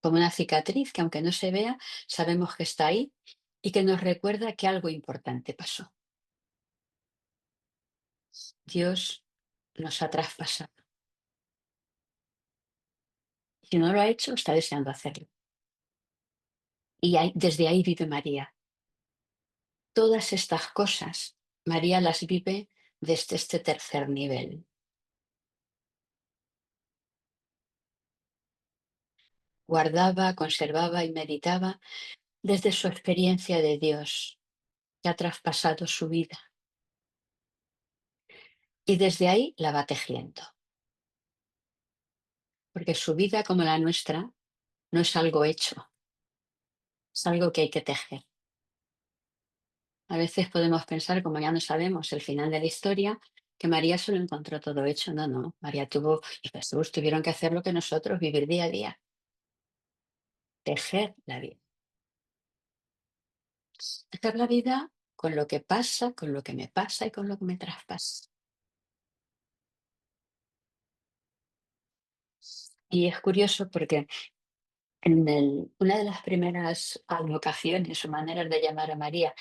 Speaker 1: una cicatriz que aunque no se vea, sabemos que está ahí y que nos recuerda que algo importante pasó. Dios nos ha traspasado. Si no lo ha hecho, está deseando hacerlo. Y desde ahí vive María. Todas estas cosas, María las vive desde este tercer nivel. Guardaba, conservaba y meditaba desde su experiencia de Dios, que ha traspasado su vida. Y desde ahí la va tejiendo. Porque su vida, como la nuestra, no es algo hecho, es algo que hay que tejer. A veces podemos pensar, como ya no sabemos el final de la historia, que María se lo encontró todo hecho. No, no. María tuvo y Jesús tuvieron que hacer lo que nosotros, vivir día a día, tejer la vida. Tejer la vida con lo que pasa, con lo que me pasa y con lo que me traspasa. Y es curioso porque una de las primeras advocaciones o maneras de llamar a María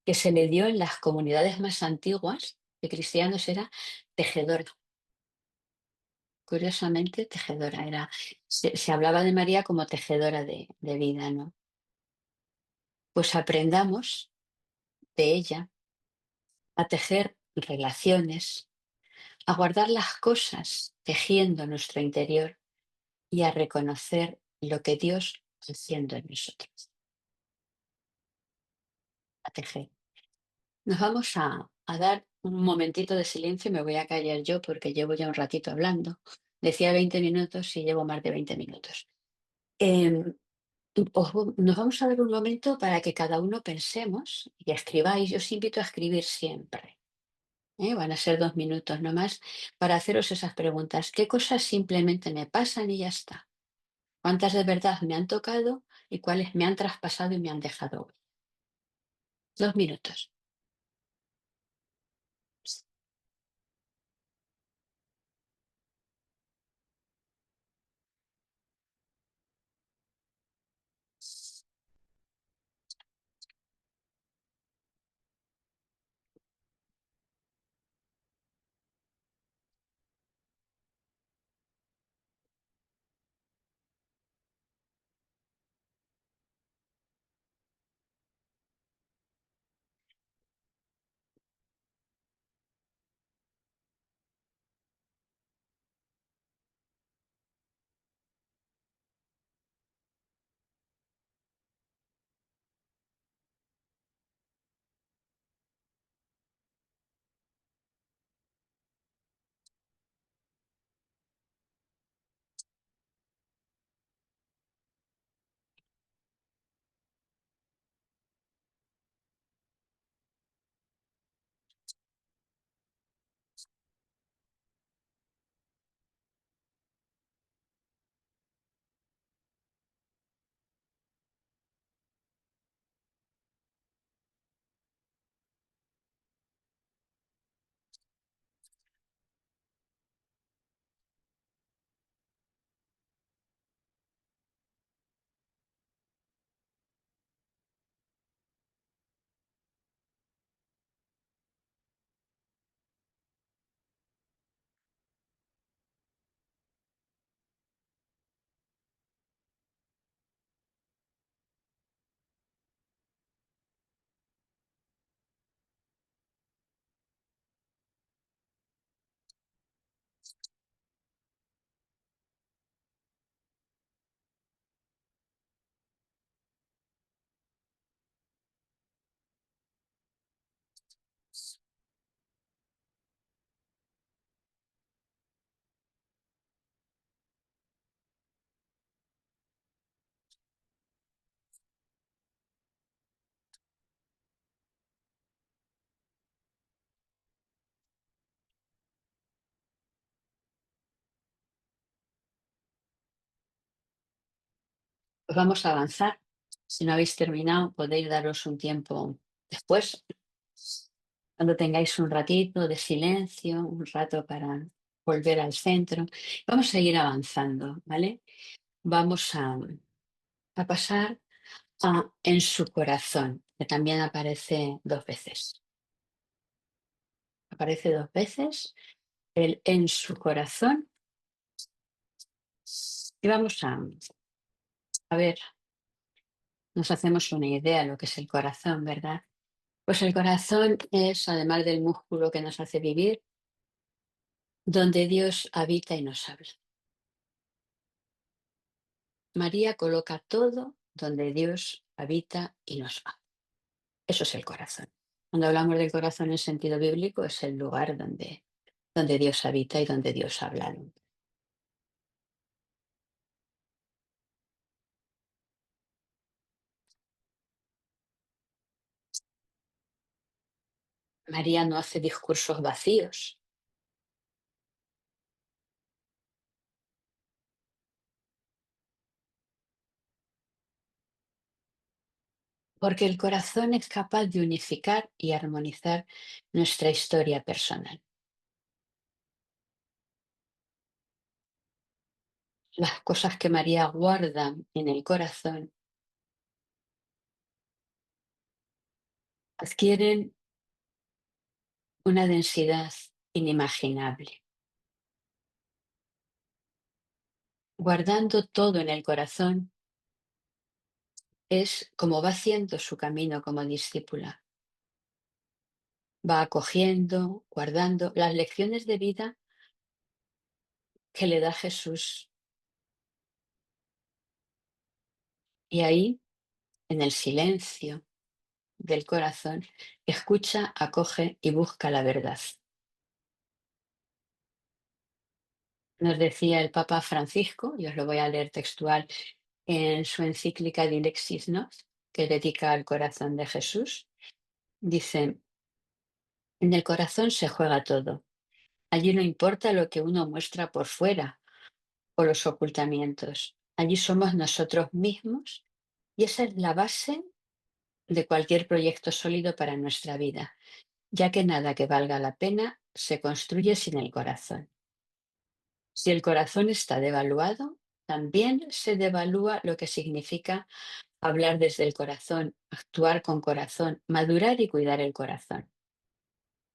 Speaker 1: que se le dio en las comunidades más antiguas de cristianos era tejedora. Curiosamente, tejedora era. Se hablaba de María como tejedora de vida, ¿no? Pues aprendamos de ella a tejer relaciones, a guardar las cosas tejiendo nuestro interior y a reconocer lo que Dios está haciendo en nosotros, a tejer. Nos vamos a dar un momentito de silencio y me voy a callar yo porque llevo ya un ratito hablando. Decía 20 minutos y llevo más de 20 minutos. Em, nos vamos a dar un momento para que cada uno pensemos y escribáis. Yo os invito a escribir siempre. Van a ser 2 minutos nomás para haceros esas preguntas. ¿Qué cosas simplemente me pasan y ya está? ¿Cuántas de verdad me han tocado y cuáles me han traspasado y me han dejado? 2 minutos. Pues vamos a avanzar. Si no habéis terminado, podéis daros un tiempo después, cuando tengáis un ratito de silencio, un rato para volver al centro. Vamos a seguir avanzando, ¿vale? Vamos a pasar a en su corazón, que también aparece 2 veces. Aparece 2 veces el en su corazón. Y vamos a ver, nos hacemos una idea de lo que es el corazón, ¿verdad? Pues el corazón es, además del músculo que nos hace vivir, donde Dios habita y nos habla. María coloca todo donde Dios habita y nos habla. Eso es el corazón. Cuando hablamos del corazón en sentido bíblico, es el lugar donde Dios habita y donde Dios habla, ¿no? María no hace discursos vacíos, porque el corazón es capaz de unificar y armonizar nuestra historia personal. Las cosas que María guarda en el corazón adquieren una densidad inimaginable. Guardando todo en el corazón es como va haciendo su camino como discípula. Va acogiendo, guardando las lecciones de vida que le da Jesús. Y ahí, en el silencio del corazón, escucha, acoge y busca la verdad. Nos decía el Papa Francisco, y os lo voy a leer textual, en su encíclica Dilexis Nos, que dedica al corazón de Jesús, dice: en el corazón se juega todo. Allí no importa lo que uno muestra por fuera o los ocultamientos. Allí somos nosotros mismos y esa es la base de cualquier proyecto sólido para nuestra vida, ya que nada que valga la pena se construye sin el corazón. Si el corazón está devaluado, también se devalúa lo que significa hablar desde el corazón, actuar con corazón, madurar y cuidar el corazón.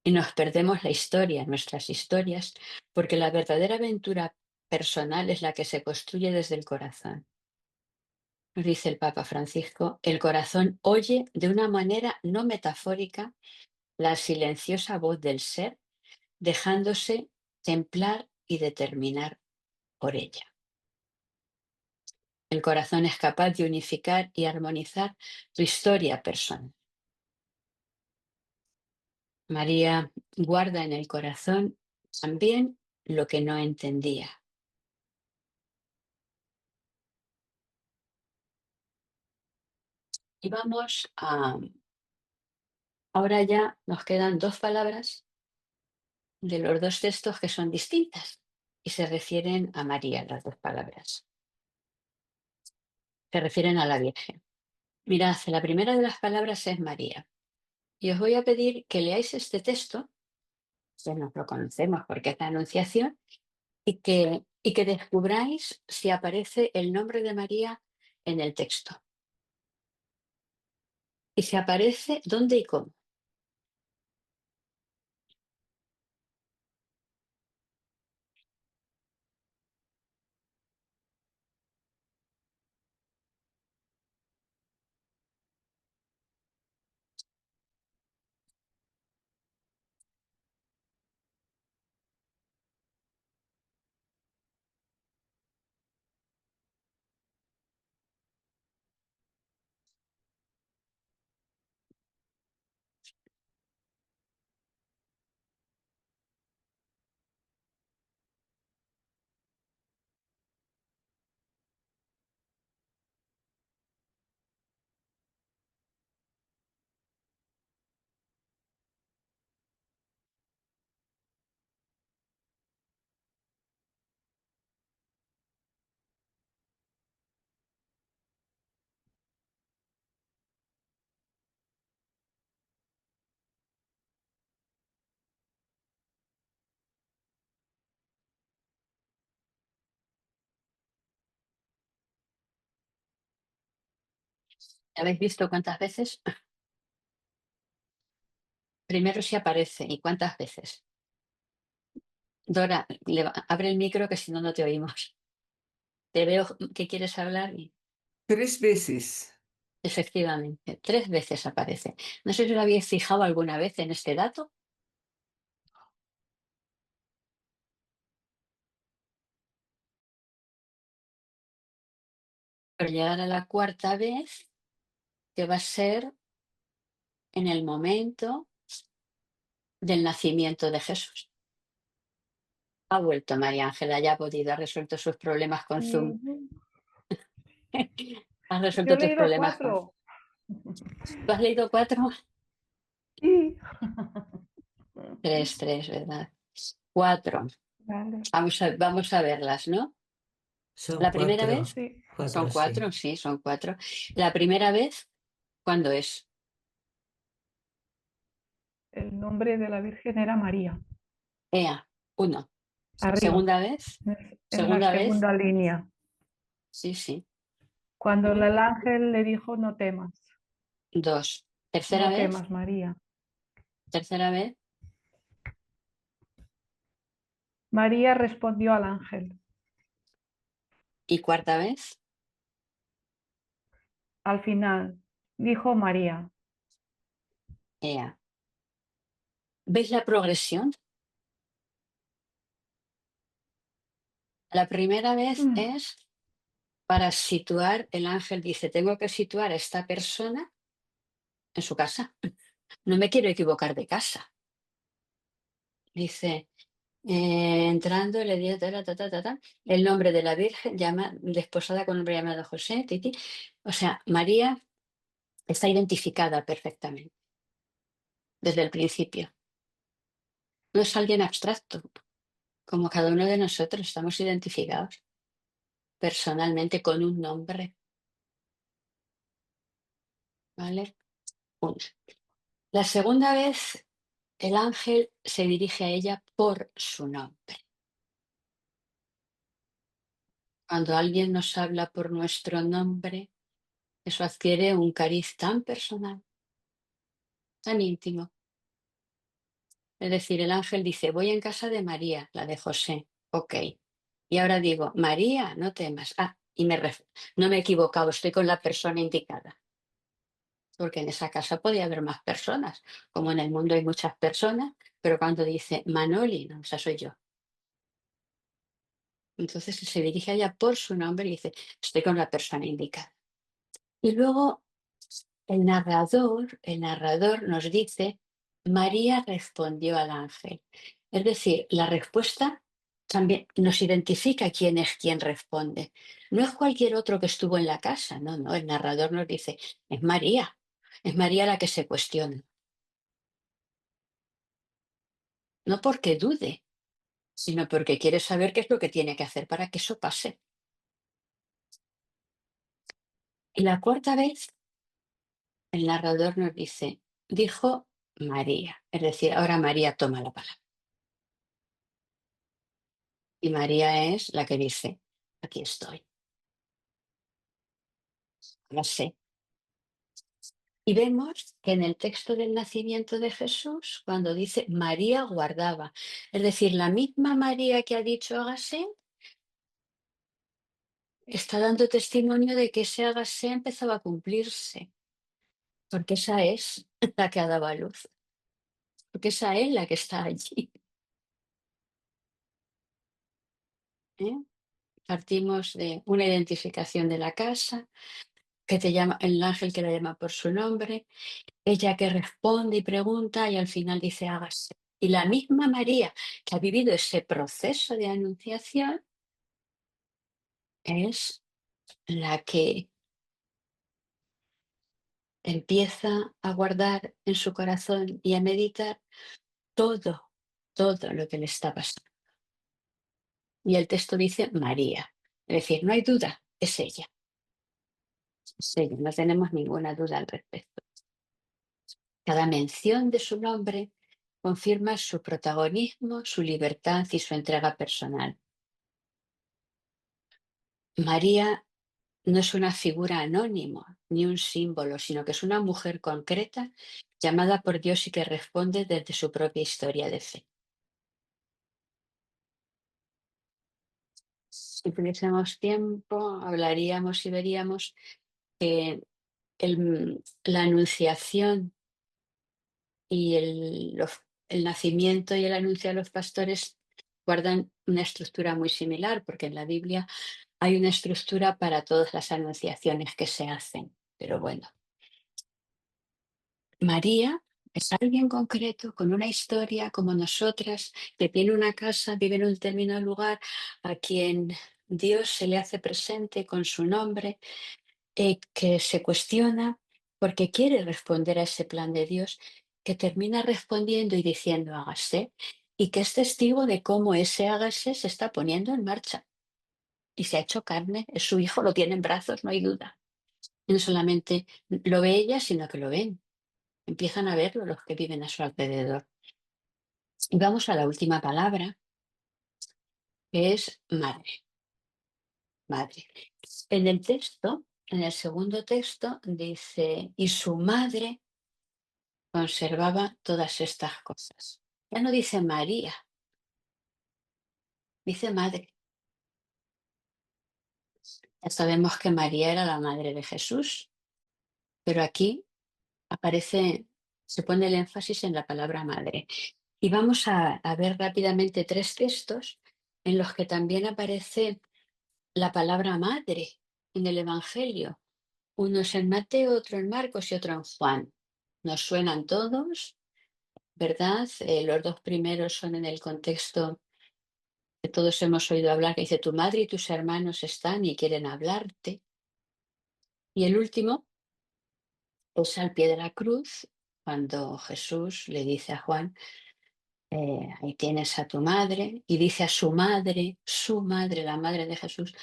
Speaker 1: Y nos perdemos la historia, nuestras historias, porque la verdadera aventura personal es la que se construye desde el corazón. Nos dice el Papa Francisco, el corazón oye de una manera no metafórica la silenciosa voz del ser, dejándose templar y determinar por ella. El corazón es capaz de unificar y armonizar tu historia personal. María guarda en el corazón también lo que no entendía. Y vamos a, ahora ya nos quedan 2 palabras de los 2 textos que son distintas y se refieren a María, las 2 palabras. Se refieren a la Virgen. Mirad, la primera de las palabras es María. Y os voy a pedir que leáis este texto, que nos lo conocemos porque es la Anunciación, y que descubráis si aparece el nombre de María en el texto. Y si aparece, dónde y cómo. ¿Habéis visto cuántas veces? Primero si aparece y cuántas veces. Dora, abre el micro que si no, no te oímos. Te veo que quieres hablar y
Speaker 4: 3 veces.
Speaker 1: efectivamente, 3 veces aparece. No sé si lo habéis fijado alguna vez en este dato. Pero llegar a la cuarta vez, que va a ser en el momento del nacimiento de Jesús. Ha vuelto María Ángela, ya ha podido, ha resuelto sus problemas con Zoom.
Speaker 2: Ujú.
Speaker 1: Has
Speaker 2: Yo
Speaker 1: resuelto
Speaker 2: he
Speaker 1: tus
Speaker 2: leído
Speaker 1: problemas con...
Speaker 2: 4.
Speaker 1: ¿Tú has leído 4?
Speaker 2: Sí.
Speaker 1: 3, 3, ¿verdad? 4.
Speaker 2: Vale.
Speaker 1: Vamos a verlas, ¿no?
Speaker 4: Son
Speaker 1: La primera
Speaker 4: 4.
Speaker 1: vez,
Speaker 2: Sí.
Speaker 1: son
Speaker 4: 4,
Speaker 1: 4,
Speaker 4: sí.
Speaker 1: sí, son 4. La primera vez, ¿cuándo es?
Speaker 2: El nombre de la Virgen era María.
Speaker 1: Ea, 1.
Speaker 2: Arriba.
Speaker 1: Segunda vez,
Speaker 2: En la
Speaker 1: segunda vez,
Speaker 2: segunda línea.
Speaker 1: sí, sí.
Speaker 2: Cuando
Speaker 1: ¿Mm?
Speaker 2: el ángel le dijo, no temas.
Speaker 1: 2. Tercera
Speaker 2: No
Speaker 1: vez,
Speaker 2: temas, María.
Speaker 1: tercera vez,
Speaker 2: María respondió al ángel.
Speaker 1: y cuarta vez,
Speaker 2: Al final, dijo María.
Speaker 1: ea. ¿Veis la progresión? La primera vez es para situar, el ángel dice, tengo que situar a esta persona en su casa. No me quiero equivocar de casa. Dice, entrando, le dio el nombre de la Virgen, desposada con un nombre llamado José, Titi. O sea, María está identificada perfectamente desde el principio. No es alguien abstracto, como cada uno de nosotros estamos identificados personalmente con un nombre, ¿vale? Una. La segunda vez, el ángel se dirige a ella por su nombre. Cuando alguien nos habla por nuestro nombre, eso adquiere un cariz tan personal, tan íntimo. Es decir, el ángel dice, voy en casa de María, la de José. Ok. Y ahora digo, María, no temas. Ah, no me he equivocado, estoy con la persona indicada. Porque en esa casa podía haber más personas. Como en el mundo hay muchas personas, pero cuando dice Manoli, no, esa soy yo. Entonces se dirige a ella por su nombre y dice, estoy con la persona indicada. Y luego el narrador nos dice, María respondió al ángel. Es decir, la respuesta también nos identifica quién es quien responde. No es cualquier otro que estuvo en la casa, no, no, el narrador nos dice, es María la que se cuestiona. No porque dude, sino porque quiere saber qué es lo que tiene que hacer para que eso pase. Y la cuarta vez, el narrador nos dice, dijo María, es decir, ahora María toma la palabra. Y María es la que dice, aquí estoy, lo sé. Y vemos que en el texto del nacimiento de Jesús, cuando dice María guardaba, es decir, la misma María que ha dicho hágase, está dando testimonio de que ese hágase empezaba a cumplirse, porque esa es la que ha dado a luz, porque esa es la que está allí. ¿Eh? Partimos de una identificación de la casa, que te llama, el ángel que la llama por su nombre, ella que responde y pregunta y al final dice hágase. Y la misma María que ha vivido ese proceso de anunciación es la que empieza a guardar en su corazón y a meditar todo, todo lo que le está pasando. Y el texto dice María. Es decir, no hay duda, es ella. Es ella, no tenemos ninguna duda al respecto. Cada mención de su nombre confirma su protagonismo, su libertad y su entrega personal. María no es una figura anónima ni un símbolo, sino que es una mujer concreta llamada por Dios y que responde desde su propia historia de fe. Si tuviésemos tiempo, hablaríamos y veríamos que la anunciación y el nacimiento y el anuncio a los pastores guardan una estructura muy similar, porque en la Biblia hay una estructura para todas las anunciaciones que se hacen. Pero bueno, María es alguien concreto, con una historia como nosotras, que tiene una casa, vive en un determinado lugar, a quien Dios se le hace presente con su nombre, que se cuestiona porque quiere responder a ese plan de Dios, que termina respondiendo y diciendo hágase, y que es testigo de cómo ese hágase se está poniendo en marcha. Y se ha hecho carne, es su hijo, lo tiene en brazos, no hay duda. Y no solamente lo ve ella, sino que lo ven. Empiezan a verlo los que viven a su alrededor. Y vamos a la última palabra, que es madre. Madre. En el texto, en el segundo texto, dice, y su madre conservaba todas estas cosas. Ya no dice María, dice madre. Ya sabemos que María era la madre de Jesús, pero aquí aparece, se pone el énfasis en la palabra madre. Y vamos a ver rápidamente tres textos en los que también aparece la palabra madre en el Evangelio. Uno es en Mateo, otro en Marcos y otro en Juan. Nos suenan todos, ¿verdad? Los dos primeros son en el contexto que todos hemos oído hablar, que dice, tu madre y tus hermanos están y quieren hablarte. Y el último es al pie de la cruz, cuando Jesús le dice a Juan, ahí tienes a tu madre, y dice a su madre, la madre de Jesús,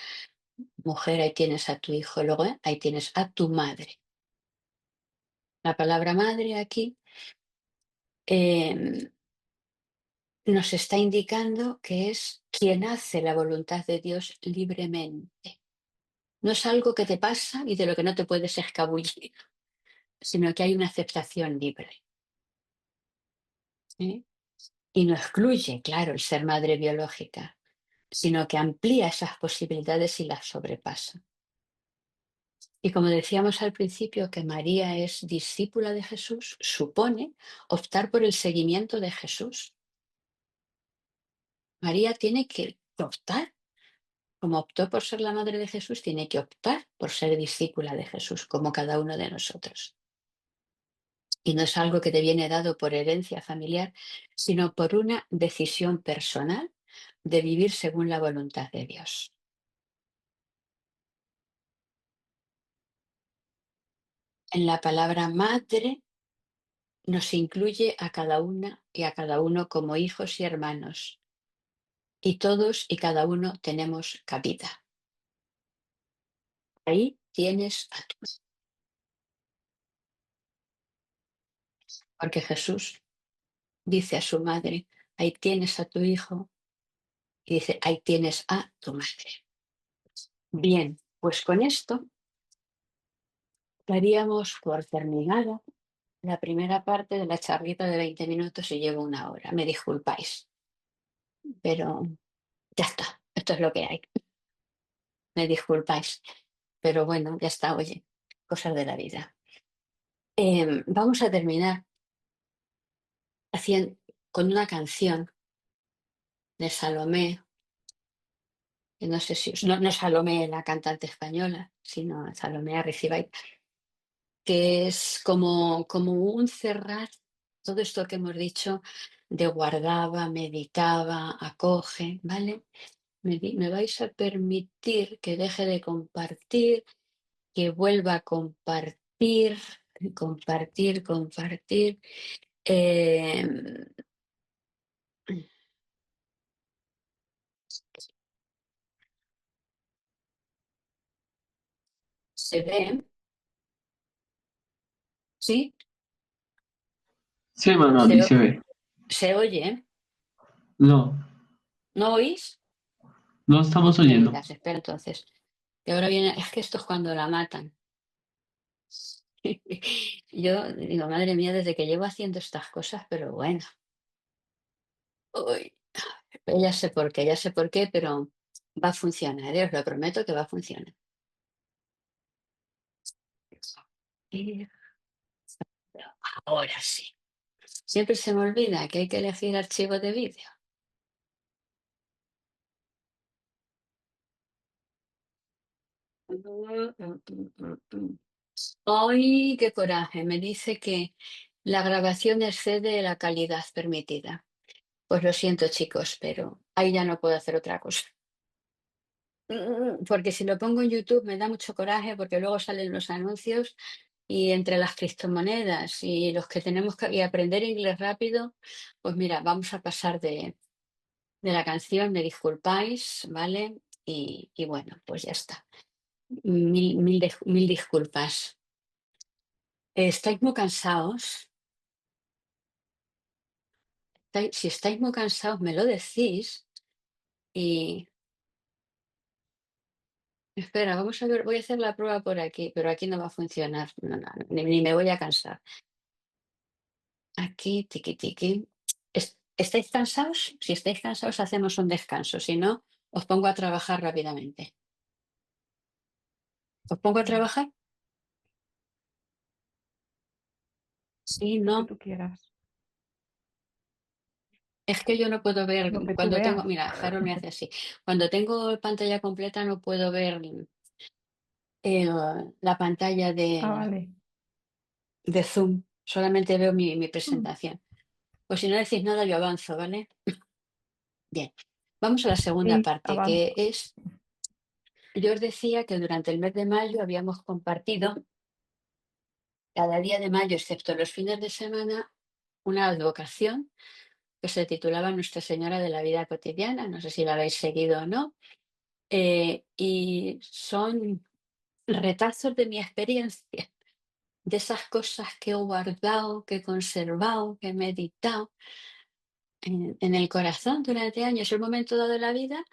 Speaker 1: mujer, ahí tienes a tu hijo, luego ahí tienes a tu madre. La palabra madre aquí eh, nos está indicando que es quien hace la voluntad de Dios libremente. No es algo que te pasa y de lo que no te puedes escabullir, sino que hay una aceptación libre. ¿Sí? Y no excluye, claro, el ser madre biológica, sino que amplía esas posibilidades y las sobrepasa. Y como decíamos al principio, que María es discípula de Jesús, supone optar por el seguimiento de Jesús. María tiene que optar, como optó por ser la madre de Jesús, tiene que optar por ser discípula de Jesús, como cada uno de nosotros. Y no es algo que te viene dado por herencia familiar, sino por una decisión personal de vivir según la voluntad de Dios. En la palabra madre nos incluye a cada una y a cada uno como hijos y hermanos, y todos y cada uno tenemos cabida. Ahí tienes a tu, porque Jesús dice a su madre, ahí tienes a tu hijo, y dice, ahí tienes a tu madre. Bien, pues con esto daríamos por terminada la primera parte de la charlita de 20 minutos y llevo una hora. Me disculpáis, pero ya está, esto es lo que hay. Me disculpáis, pero bueno, ya está, oye, cosas de la vida. Vamos a terminar con una canción de Salomé, que no sé si, no Salomé la cantante española, sino Salomé Arrizabalaga, que es como un cerrar todo esto que hemos dicho de guardaba, meditaba, acoge, ¿vale? Me vais a permitir que deje de compartir, que vuelva a compartir, compartir. Eh, ¿Se ve? ¿Sí?
Speaker 3: Sí, Manoli, se ve.
Speaker 1: ¿Se oye?
Speaker 3: No,
Speaker 1: ¿No oís?
Speaker 3: no estamos
Speaker 1: Me
Speaker 3: oyendo.
Speaker 1: dirás, espera entonces. que ahora viene, es que esto es cuando la matan. Yo digo, madre mía, desde que llevo haciendo estas cosas, pero bueno. Uy, ya sé por qué, pero va a funcionar, os lo prometo que va a funcionar. Y ahora sí. Siempre se me olvida que hay que elegir archivo de vídeo. ¡Ay, qué coraje! Me dice que la grabación excede la calidad permitida. Pues lo siento, chicos, pero ahí ya no puedo hacer otra cosa. Porque si lo pongo en YouTube me da mucho coraje porque luego salen los anuncios y entre las criptomonedas y los que tenemos que y aprender inglés rápido, pues mira, vamos a pasar de la canción, me disculpáis, ¿vale? Y bueno, pues ya está. Mil disculpas. ¿Estáis muy cansados? Si estáis muy cansados, me lo decís y espera, vamos a ver, voy a hacer la prueba por aquí, pero aquí no va a funcionar, no, no, ni me voy a cansar. Aquí, tiqui, tiqui. ¿Estáis cansados? Si estáis cansados, hacemos un descanso. Si no, os pongo a trabajar rápidamente. ¿Os pongo a trabajar? Sí,
Speaker 2: Lo que
Speaker 1: no.
Speaker 2: tú quieras,
Speaker 1: Es que yo no puedo ver
Speaker 2: lo que tú
Speaker 1: cuando tengo.
Speaker 2: veas.
Speaker 1: Mira, Harold me hace así. Cuando tengo pantalla completa, no puedo ver la pantalla
Speaker 2: Ah, vale.
Speaker 1: de Zoom. Solamente veo mi
Speaker 2: Mm,
Speaker 1: presentación. Pues si no decís nada, yo avanzo, ¿vale? Bien. Vamos a la segunda
Speaker 2: Sí,
Speaker 1: parte,
Speaker 2: avanza.
Speaker 1: que es. Yo os decía que durante el mes de mayo habíamos compartido cada día de mayo, excepto los fines de semana, una advocación que se titulaba Nuestra Señora de la Vida Cotidiana. No sé si la habéis seguido o no. Y son retazos de mi experiencia, de esas cosas que he guardado, que he conservado, que he meditado en el corazón durante años. En un momento dado de la vida,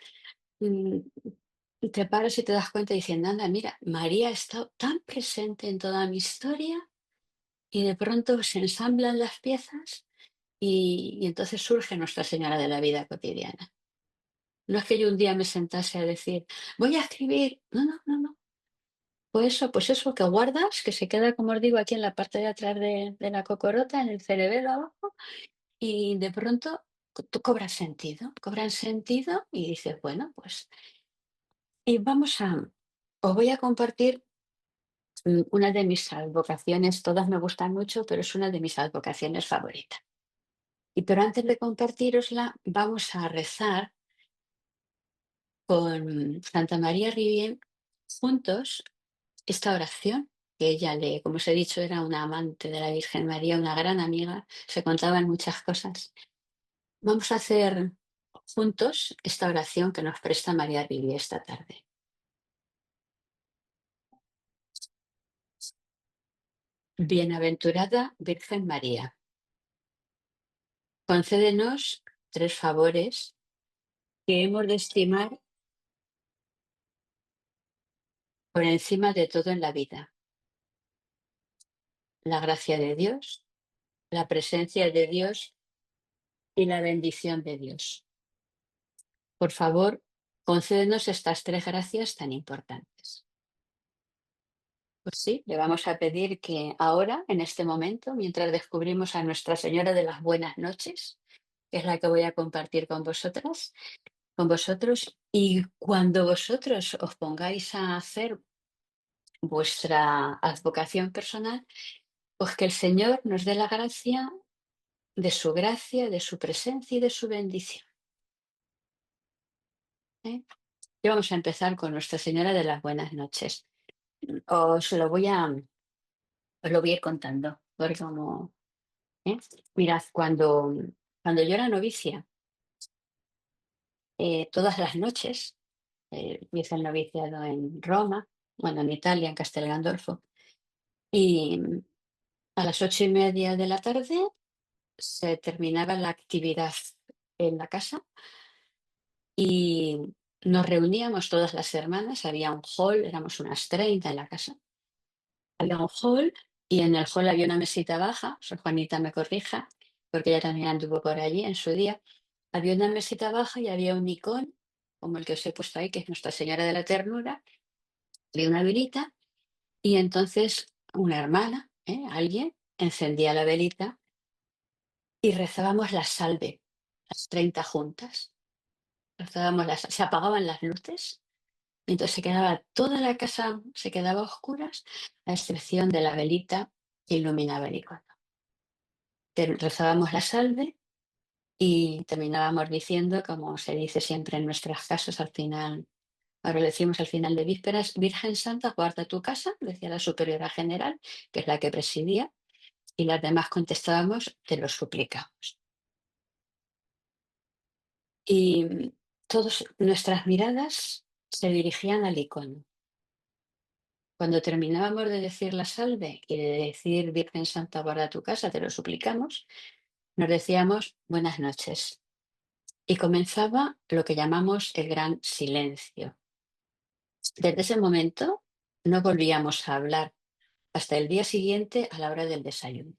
Speaker 1: mm, te paras y te das cuenta diciendo, anda, mira, María ha estado tan presente en toda mi historia y de pronto se ensamblan las piezas y entonces surge Nuestra Señora de la Vida Cotidiana. No es que yo un día me sentase a decir, voy a escribir. No, no, no, no. Pues eso que guardas, que se queda, como os digo, aquí en la parte de atrás de la cocorota, en el cerebelo abajo, y de pronto tú cobran sentido y dices, bueno, pues, y os voy a compartir una de mis advocaciones, todas me gustan mucho, pero es una de mis advocaciones favoritas. Pero antes de compartirosla, vamos a rezar con Santa María Ribien juntos esta oración, que ella como os he dicho, era una amante de la Virgen María, una gran amiga, se contaban muchas cosas. Vamos a hacer juntos esta oración que nos presta María Ribien esta tarde. Bienaventurada Virgen María, concédenos 3 favores que hemos de estimar por encima de todo en la vida: la gracia de Dios, la presencia de Dios y la bendición de Dios. Por favor, concédenos estas 3 gracias tan importantes. Pues sí, le vamos a pedir que ahora, en este momento, mientras descubrimos a Nuestra Señora de las Buenas Noches, que es la que voy a compartir con vosotras, con vosotros, y cuando vosotros os pongáis a hacer vuestra advocación personal, pues que el Señor nos dé la gracia, de su presencia y de su bendición. ¿Eh? Y vamos a empezar con Nuestra Señora de las Buenas Noches. Os lo voy a, os lo voy a ir contando, porque como, ¿eh? Mirad, cuando yo era novicia, todas las noches, hice el noviciado en Roma, bueno, en Italia, en Castel Gandolfo, y a las 8:30 de la tarde se terminaba la actividad en la casa nos reuníamos todas las hermanas, había un hall, éramos unas 30 en la casa. Había un hall y en el hall había una mesita baja, Sor Juanita me corrija, porque ella también anduvo por allí en su día. Había una mesita baja y había un icón, como el que os he puesto ahí, que es Nuestra Señora de la Ternura. Había una velita y entonces una hermana, alguien, encendía la velita y rezábamos la salve, las 30 juntas. Se apagaban las luces, y entonces se quedaba toda la casa, se quedaba a oscuras, a excepción de la velita que iluminaba el icono. Rezábamos la salve y terminábamos diciendo, como se dice siempre en nuestras casas al final, ahora lo decimos al final de vísperas: Virgen Santa, guarda tu casa, decía la superiora general, que es la que presidía, y las demás contestábamos: te lo suplicamos. Y todas nuestras miradas se dirigían al icono. Cuando terminábamos de decir la salve y de decir Virgen Santa, guarda tu casa, te lo suplicamos, nos decíamos buenas noches. Y comenzaba lo que llamamos el gran silencio. Desde ese momento no volvíamos a hablar hasta el día siguiente a la hora del desayuno.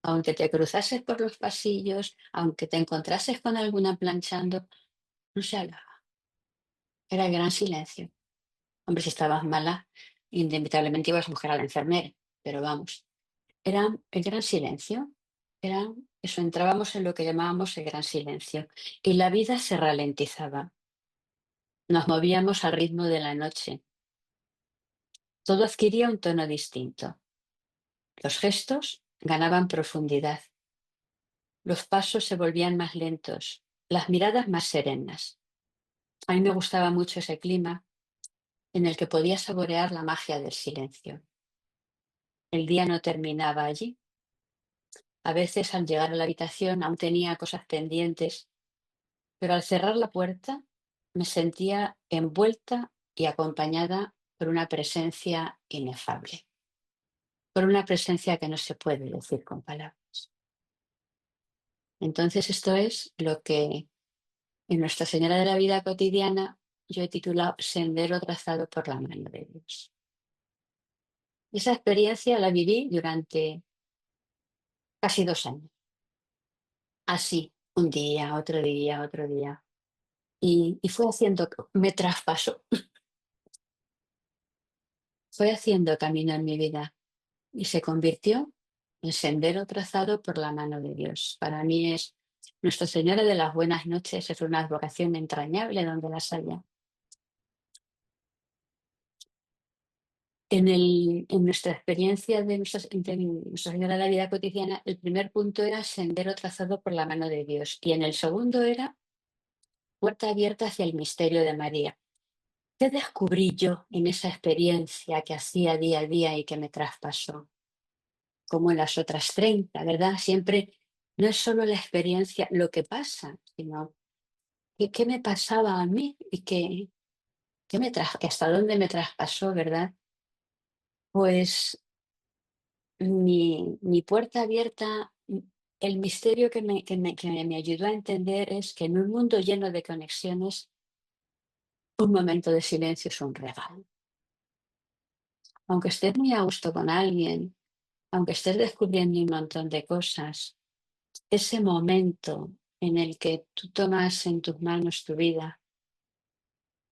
Speaker 1: Aunque te cruzases por los pasillos, aunque te encontrases con alguna planchando, no se hablaba. Era el gran silencio. Hombre, si estabas mala, inevitablemente ibas a buscar a la enfermera, pero vamos, era el gran silencio. Era eso, entrábamos en lo que llamábamos el gran silencio. Y la vida se ralentizaba. Nos movíamos al ritmo de la noche. Todo adquiría un tono distinto. Los gestos ganaban profundidad. Los pasos se volvían más lentos, las miradas más serenas. A mí me gustaba mucho ese clima en el que podía saborear la magia del silencio. El día no terminaba allí. A veces al llegar a la habitación aún tenía cosas pendientes, pero al cerrar la puerta me sentía envuelta y acompañada por una presencia inefable, por una presencia que no se puede decir con palabras. Entonces esto es lo que en Nuestra Señora de la Vida Cotidiana yo he titulado Sendero trazado por la mano de Dios. Esa experiencia la viví durante casi 2 años. Así, un día, otro día, otro día. Y fue haciendo, me traspasó, fue haciendo camino en mi vida y se convirtió en sendero trazado por la mano de Dios. Para mí es Nuestra Señora de las Buenas Noches, es una advocación entrañable donde las haya. En nuestra experiencia de Nuestra Señora de la Vida Cotidiana, el primer punto era sendero trazado por la mano de Dios y en el segundo era puerta abierta hacia el misterio de María. ¿Qué descubrí yo en esa experiencia que hacía día a día y que me traspasó? Como en las otras 30, ¿verdad? Siempre no es solo la experiencia, lo que pasa, sino qué me pasaba a mí y hasta dónde me traspasó, ¿verdad? Pues mi puerta abierta, el misterio que me ayudó a entender es que en un mundo lleno de conexiones, un momento de silencio es un regalo. Aunque estés muy a gusto con alguien, aunque estés descubriendo un montón de cosas, ese momento en el que tú tomas en tus manos tu vida,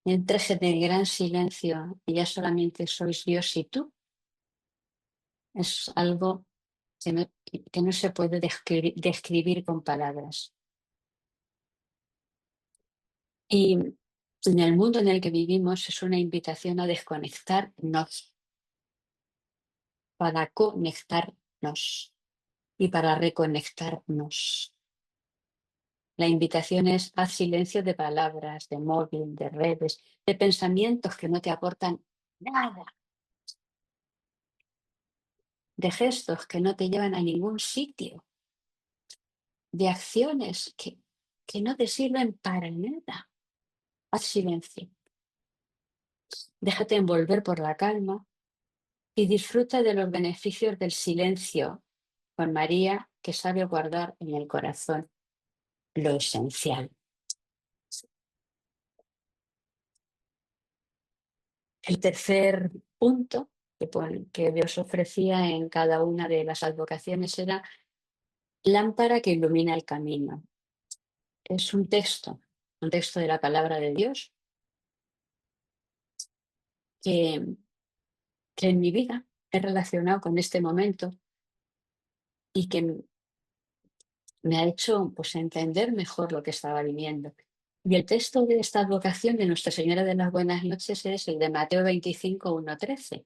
Speaker 1: entras en el gran silencio y ya solamente sois Dios y tú, es algo que no se puede describir con palabras. Y en el mundo en el que vivimos es una invitación a desconectarnos para conectarnos y para reconectarnos. La invitación es: haz silencio de palabras, de móvil, de redes, de pensamientos que no te aportan nada, de gestos que no te llevan a ningún sitio, de acciones que no te sirven para nada. Haz silencio. Déjate envolver por la calma y disfruta de los beneficios del silencio con María, que sabe guardar en el corazón lo esencial. El tercer punto que Dios ofrecía en cada una de las advocaciones era lámpara que ilumina el camino. Es un texto de la palabra de Dios que, que en mi vida he relacionado con este momento y que me ha hecho pues, entender mejor lo que estaba viviendo. Y el texto de esta advocación de Nuestra Señora de las Buenas Noches es el de Mateo 25, 1-13,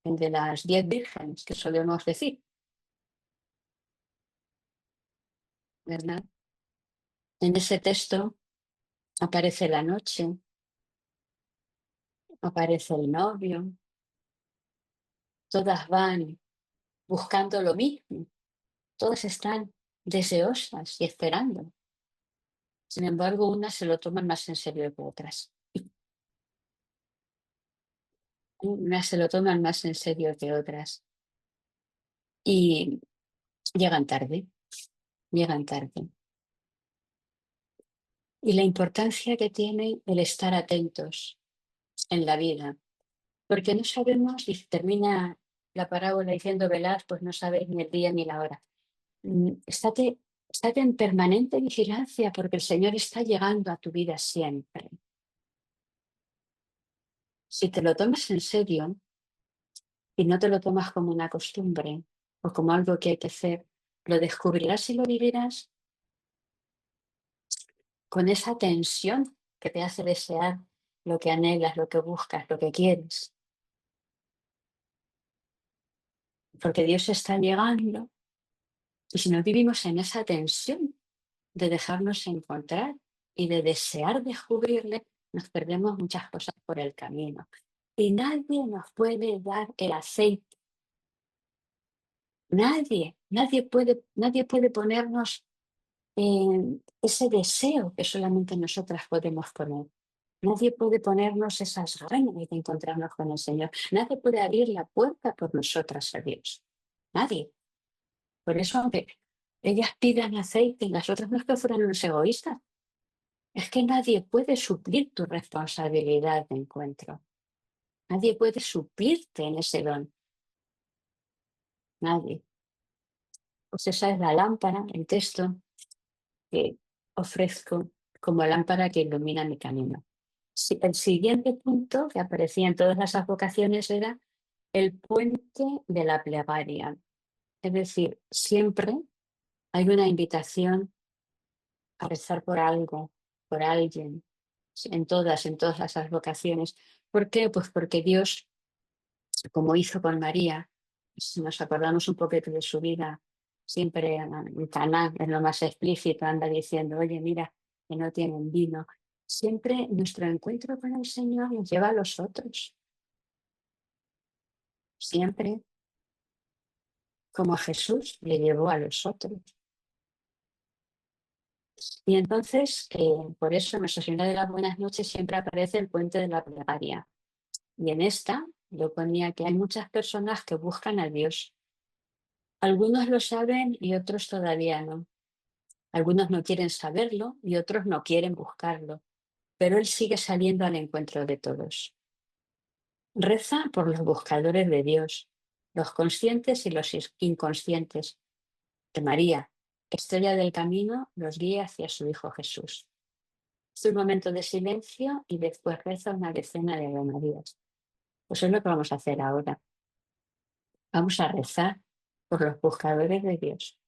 Speaker 1: el de las 10 vírgenes que solemos decir, ¿verdad? En ese texto aparece la noche, aparece el novio, todas van buscando lo mismo, todas están deseosas y esperando. Sin embargo, unas se lo toman más en serio que otras. Unas se lo toman más en serio que otras. Y llegan tarde, llegan tarde. Y la importancia que tiene el estar atentos en la vida, porque no sabemos, y termina la parábola diciendo velad, pues no sabéis ni el día ni la hora. Estate en permanente vigilancia porque el Señor está llegando a tu vida siempre. Si te lo tomas en serio y no te lo tomas como una costumbre o como algo que hay que hacer, lo descubrirás y lo vivirás con esa tensión que te hace desear lo que anhelas, lo que buscas, lo que quieres. Porque Dios está llegando y si no vivimos en esa tensión de dejarnos encontrar y de desear descubrirle, nos perdemos muchas cosas por el camino. Y nadie nos puede dar el aceite. Nadie puede ponernos ese deseo que solamente nosotras podemos poner. Nadie puede ponernos esas ganas de encontrarnos con el Señor. Nadie puede abrir la puerta por nosotras a Dios. Nadie. Por eso, aunque ellas pidan aceite, las otras no es que fueran unos egoístas. Es que nadie puede suplir tu responsabilidad de encuentro. Nadie puede suplirte en ese don. Nadie. Pues esa es la lámpara, el texto que ofrezco como lámpara que ilumina mi camino. El siguiente punto que aparecía en todas las advocaciones era el puente de la plegaria. Es decir, siempre hay una invitación a rezar por algo, por alguien, en todas las advocaciones. ¿Por qué? Pues porque Dios, como hizo con María, si nos acordamos un poquito de su vida, siempre en Caná, es lo más explícito, anda diciendo, oye, mira, que no tienen vino. Siempre nuestro encuentro con el Señor nos lleva a los otros. Siempre como a Jesús le llevó a los otros. Y entonces, por eso en Nuestra Señora de las Buenas Noches siempre aparece el puente de la plegaria. Y en esta yo ponía que hay muchas personas que buscan a Dios. Algunos lo saben y otros todavía no. Algunos no quieren saberlo y otros no quieren buscarlo. Pero Él sigue saliendo al encuentro de todos. Reza por los buscadores de Dios, los conscientes y los inconscientes. Que María, estrella del camino, los guíe hacia su Hijo Jesús. Es un momento de silencio y después reza una decena de Ave Marías. Pues es lo que vamos a hacer ahora. Vamos a rezar por los buscadores de Dios.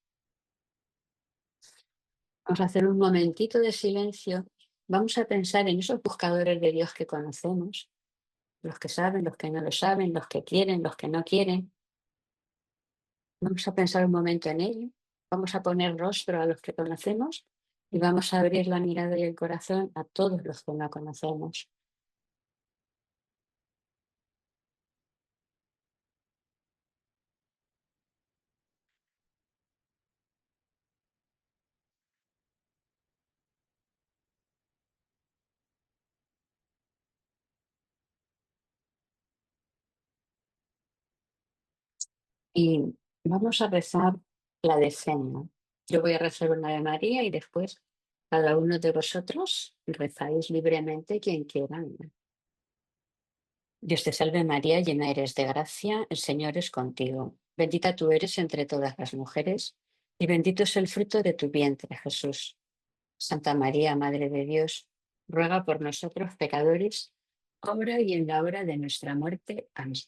Speaker 1: Vamos a hacer un momentito de silencio. Vamos a pensar en esos buscadores de Dios que conocemos, los que saben, los que no lo saben, los que quieren, los que no quieren. Vamos a pensar un momento en ello. Vamos a poner rostro a los que conocemos y vamos a abrir la mirada y el corazón a todos los que no conocemos. Y vamos a rezar la decena. Yo voy a rezar una de María y después cada uno de vosotros rezáis libremente quien quiera. Dios te salve María, llena eres de gracia, el Señor es contigo. Bendita tú eres entre todas las mujeres, y bendito es el fruto de tu vientre, Jesús. Santa María, Madre de Dios, ruega por nosotros pecadores, ahora y en la hora de nuestra muerte. Amén.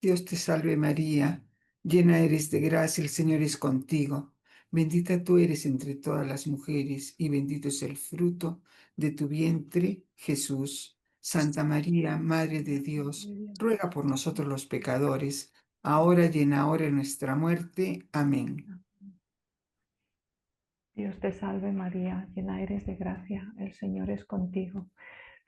Speaker 4: Dios te salve María, llena eres de gracia, el Señor es contigo. Bendita tú eres entre todas las mujeres y bendito es el fruto de tu vientre, Jesús. Santa María, Madre de Dios, ruega por nosotros los pecadores, ahora y en la hora de nuestra muerte. Amén.
Speaker 2: Dios te salve María, llena eres de gracia, el Señor es contigo.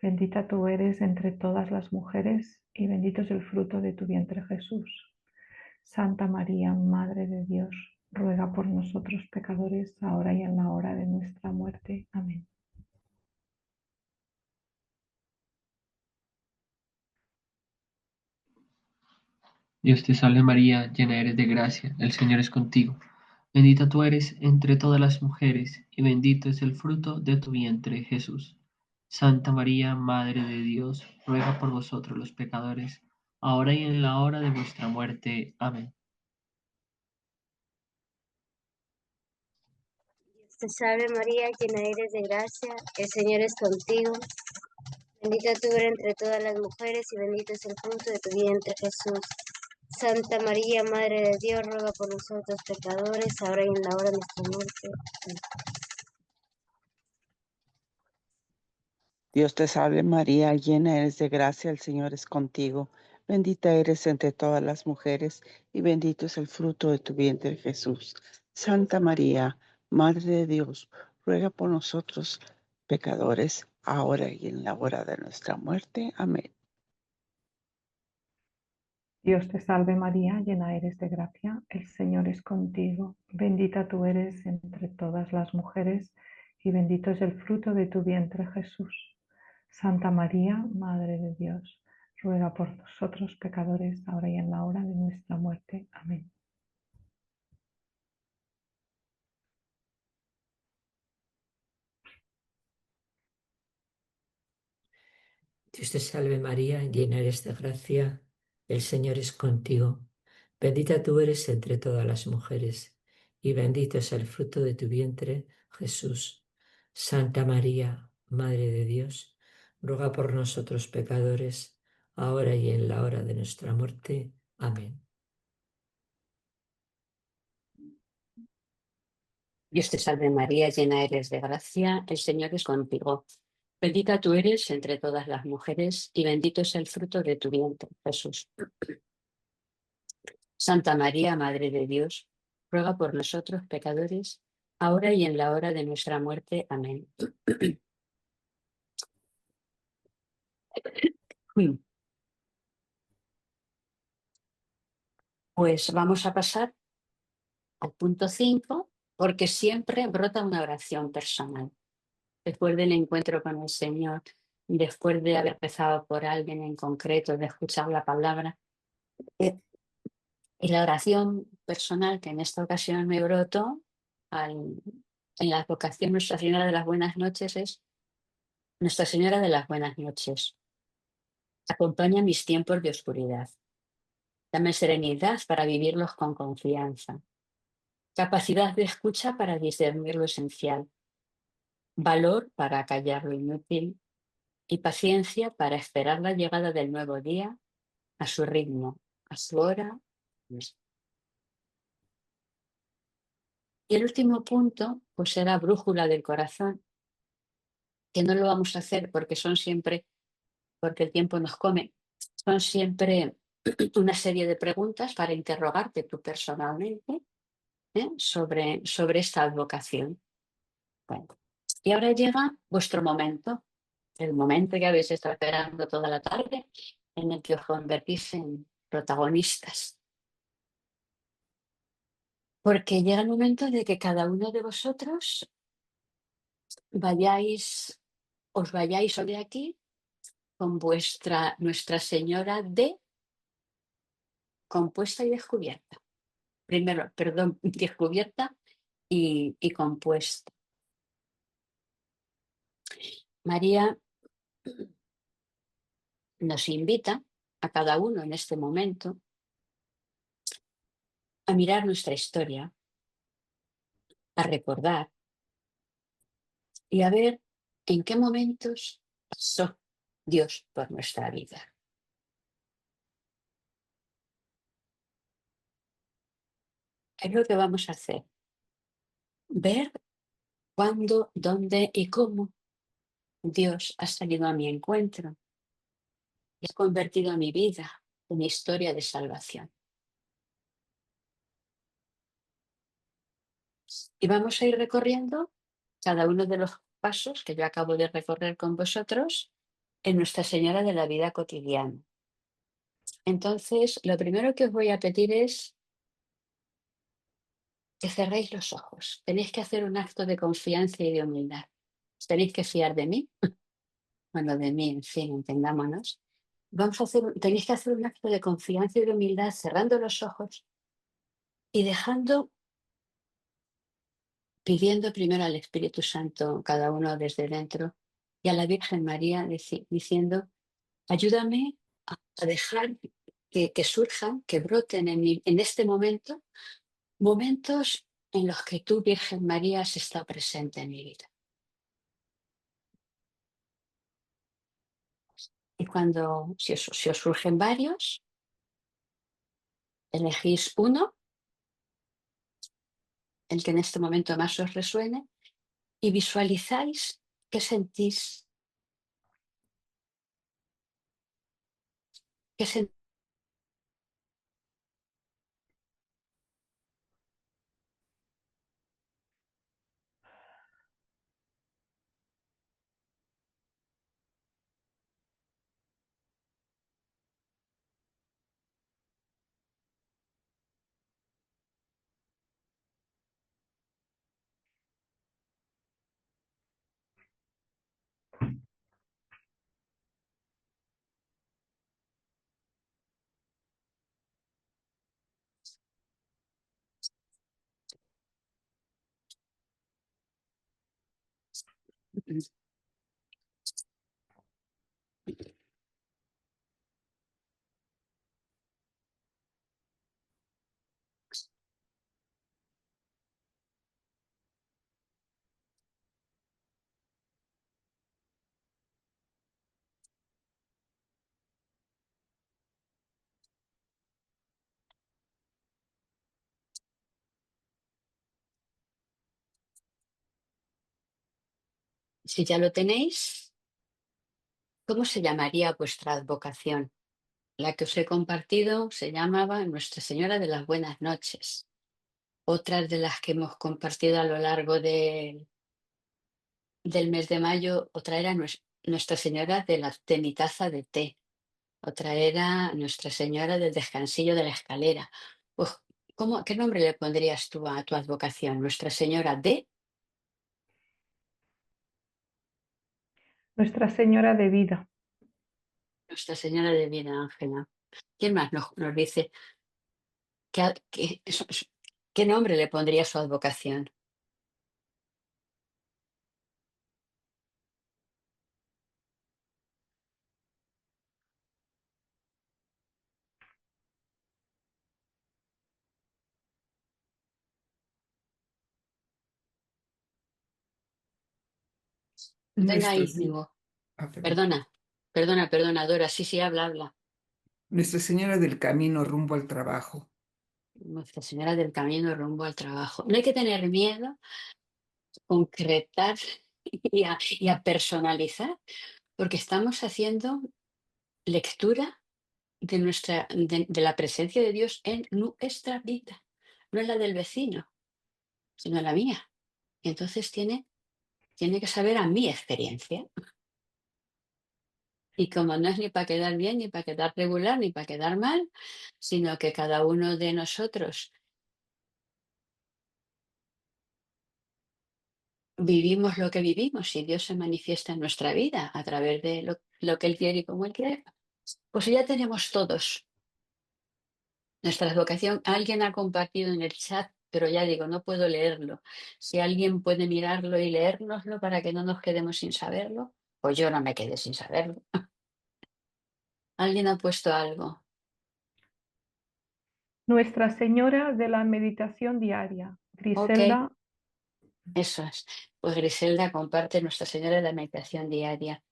Speaker 2: Bendita tú eres entre todas las mujeres y bendito es el fruto de tu vientre Jesús. Santa María, Madre de Dios, ruega por nosotros pecadores, ahora y en la hora de nuestra muerte. Amén.
Speaker 3: Dios te salve María, llena eres de gracia, el Señor es contigo. Bendita tú eres entre todas las mujeres, y bendito es el fruto de tu vientre, Jesús. Santa María, Madre de Dios, ruega por vosotros los pecadores, ahora y en la hora de vuestra muerte. Amén.
Speaker 5: Dios te salve María, llena eres de gracia, el Señor es contigo. Bendita tú eres entre todas las mujeres y bendito es el fruto de tu vientre, Jesús. Santa María, Madre de Dios, ruega por nosotros pecadores, ahora y en la hora de nuestra muerte. Amén.
Speaker 6: Dios te salve María, llena eres de gracia, el Señor es contigo. Bendita eres entre todas las mujeres y bendito es el fruto de tu vientre Jesús. Santa María, Madre de Dios, ruega por nosotros pecadores, ahora y en la hora de nuestra muerte. Amén.
Speaker 2: Dios te salve María, llena eres de gracia, el Señor es contigo. Bendita tú eres entre todas las mujeres y bendito es el fruto de tu vientre Jesús. Santa María, Madre de Dios, ruega por nosotros pecadores, ahora y en la hora de nuestra muerte. Amén.
Speaker 7: Dios te salve María, llena eres de gracia, el Señor es contigo. Bendita tú eres entre todas las mujeres, y bendito es el fruto de tu vientre, Jesús. Santa María, Madre de Dios, ruega por nosotros pecadores, ahora y en la hora de nuestra muerte. Amén.
Speaker 1: Dios te salve María, llena eres de gracia, el Señor es contigo. Bendita tú eres entre todas las mujeres y bendito es el fruto de tu vientre, Jesús. Santa María, Madre de Dios, ruega por nosotros pecadores, ahora y en la hora de nuestra muerte. Amén. Pues vamos a pasar al punto 5, porque siempre brota una oración personal. Después del encuentro con el Señor, después de haber rezado por alguien en concreto, de escuchar la palabra, y la oración personal que en esta ocasión me brotó en la advocación Nuestra Señora de las Buenas Noches es: Nuestra Señora de las Buenas Noches, acompaña mis tiempos de oscuridad. Dame serenidad para vivirlos con confianza, capacidad de escucha para discernir lo esencial, valor para callar lo inútil y paciencia para esperar la llegada del nuevo día a su ritmo, a su hora. Y el último punto, pues será brújula del corazón, que no lo vamos a hacer porque porque el tiempo nos come, son siempre una serie de preguntas para interrogarte tú personalmente, sobre esta advocación. Bueno, y ahora llega vuestro momento, el momento que habéis estado esperando toda la tarde, en el que os convertís en protagonistas. Porque llega el momento de que cada uno de vosotros os vayáis hoy de aquí con vuestra Nuestra Señora de compuesta y descubierta. Primero, perdón, descubierta y compuesta. María nos invita a cada uno en este momento a mirar nuestra historia, a recordar y a ver en qué momentos pasó Dios por nuestra vida. Es lo que vamos a hacer. Ver cuándo, dónde y cómo Dios ha salido a mi encuentro y ha convertido mi vida en historia de salvación. Y vamos a ir recorriendo cada uno de los pasos que yo acabo de recorrer con vosotros en Nuestra Señora de la vida cotidiana. Entonces, lo primero que os voy a pedir es que cerréis los ojos. Tenéis que hacer un acto de confianza y de humildad. Os tenéis que fiar de mí, bueno, de mí, en fin, entendámonos. Tenéis que hacer un acto de confianza y de humildad cerrando los ojos y pidiendo primero al Espíritu Santo, cada uno desde dentro, y a la Virgen María diciendo, ayúdame a dejar que surjan, que broten en este momento, momentos en los que tú, Virgen María, has estado presente en mi vida. Y si os surgen varios, elegís uno, el que en este momento más os resuene, y visualizáis qué sentís, qué sentís. Si ya lo tenéis, ¿cómo se llamaría vuestra advocación? La que os he compartido se llamaba Nuestra Señora de las Buenas Noches. Otras de las que hemos compartido a lo largo del mes de mayo, otra era Nuestra Señora de mi taza de té. Otra era Nuestra Señora del Descansillo de la Escalera. Pues, ¿qué nombre le pondrías tú a tu advocación? ¿Nuestra Señora de?
Speaker 2: Nuestra Señora de Vida.
Speaker 1: Nuestra Señora de Vida, Ángela. ¿Quién más nos dice qué nombre le pondría a su advocación? Venga,
Speaker 4: Nuestra,
Speaker 1: Íñigo.
Speaker 4: perdón.
Speaker 1: Perdona, Dora. Sí, sí, habla.
Speaker 4: Nuestra Señora del Camino rumbo al trabajo.
Speaker 1: Nuestra Señora del Camino rumbo al trabajo. No hay que tener miedo a concretar y a personalizar, porque estamos haciendo lectura de la presencia de Dios en nuestra vida, no en la del vecino, sino en la mía. Y entonces tiene que saber a mi experiencia. Y como no es ni para quedar bien, ni para quedar regular, ni para quedar mal, sino que cada uno de nosotros vivimos lo que vivimos y Dios se manifiesta en nuestra vida a través de lo que Él quiere y como Él quiere, pues ya tenemos todos nuestra vocación. Alguien ha compartido en el chat pero ya digo, no puedo leerlo. Si alguien puede mirarlo y leérnoslo para que no nos quedemos sin saberlo, pues yo no me quedé sin saberlo. ¿Alguien ha puesto algo?
Speaker 2: Nuestra Señora de la Meditación Diaria,
Speaker 1: Ok,
Speaker 2: Griselda.
Speaker 1: eso es. Pues Griselda comparte Nuestra Señora de la Meditación Diaria.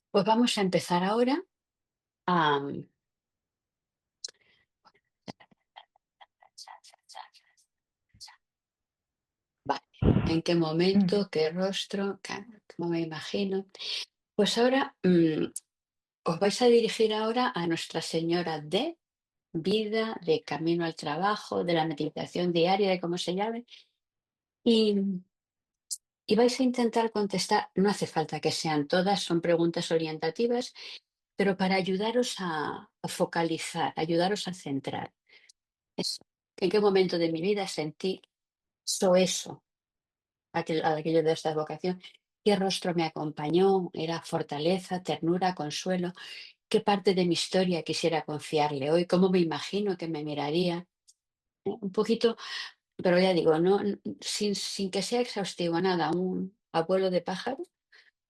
Speaker 1: Pues vamos a empezar ahora a... Vale. ¿En qué momento? ¿Qué rostro? ¿Cómo me imagino? Pues ahora os vais a dirigir ahora a Nuestra Señora de vida, de camino al trabajo, de la meditación diaria, de cómo se llame, y, y vais a intentar contestar, no hace falta que sean todas, son preguntas orientativas, pero para ayudaros a focalizar, ayudaros a centrar. Eso. ¿En qué momento de mi vida sentí eso, aquello de esta vocación? ¿Qué rostro me acompañó? ¿Era fortaleza, ternura, consuelo? ¿Qué parte de mi historia quisiera confiarle hoy? ¿Cómo me imagino que me miraría? Un poquito. Pero ya digo, no, sin que sea exhaustivo nada, un abuelo de pájaro,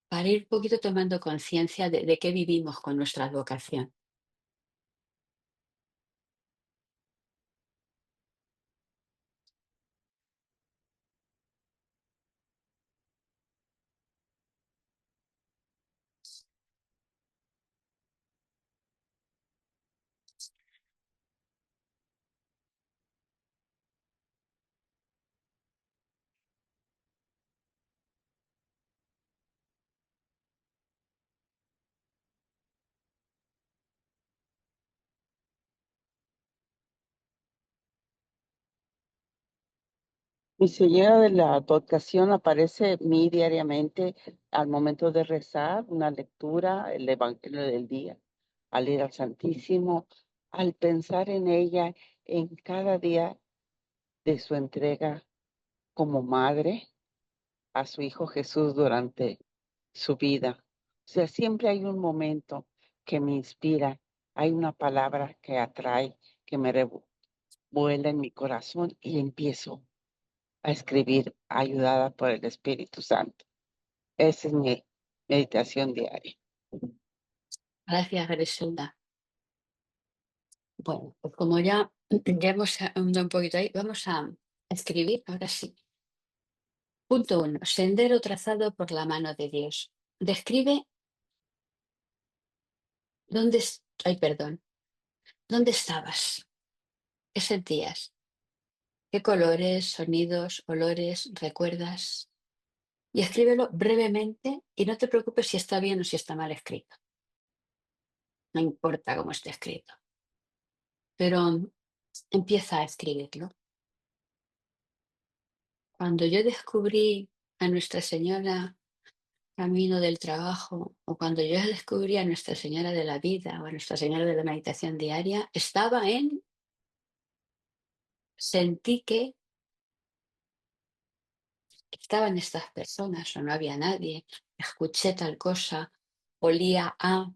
Speaker 1: para ir un poquito tomando conciencia de qué vivimos con nuestra vocación.
Speaker 6: Mi señora de la advocación aparece en mí diariamente al momento de rezar, una lectura, el Evangelio del día, al ir al Santísimo, al pensar en ella en cada día de su entrega como madre a su Hijo Jesús durante su vida. O sea, siempre hay un momento que me inspira, hay una palabra que atrae, que me revuela en mi corazón y empiezo a escribir ayudada por el Espíritu Santo. Esa es mi meditación diaria.
Speaker 1: Gracias, Griselda. Bueno, pues como ya hemos andado un poquito ahí, vamos a escribir, ahora sí. Punto uno, sendero trazado por la mano de Dios. Describe ay, perdón, dónde estabas, qué sentías, qué colores, sonidos, olores recuerdas. Y escríbelo brevemente y no te preocupes si está bien o si está mal escrito. No importa cómo esté escrito, pero empieza a escribirlo. Cuando yo descubrí a Nuestra Señora camino del trabajo, o cuando yo descubrí a Nuestra Señora de la vida o a Nuestra Señora de la meditación diaria, sentí que estaban estas personas o no había nadie, escuché tal cosa, olía a...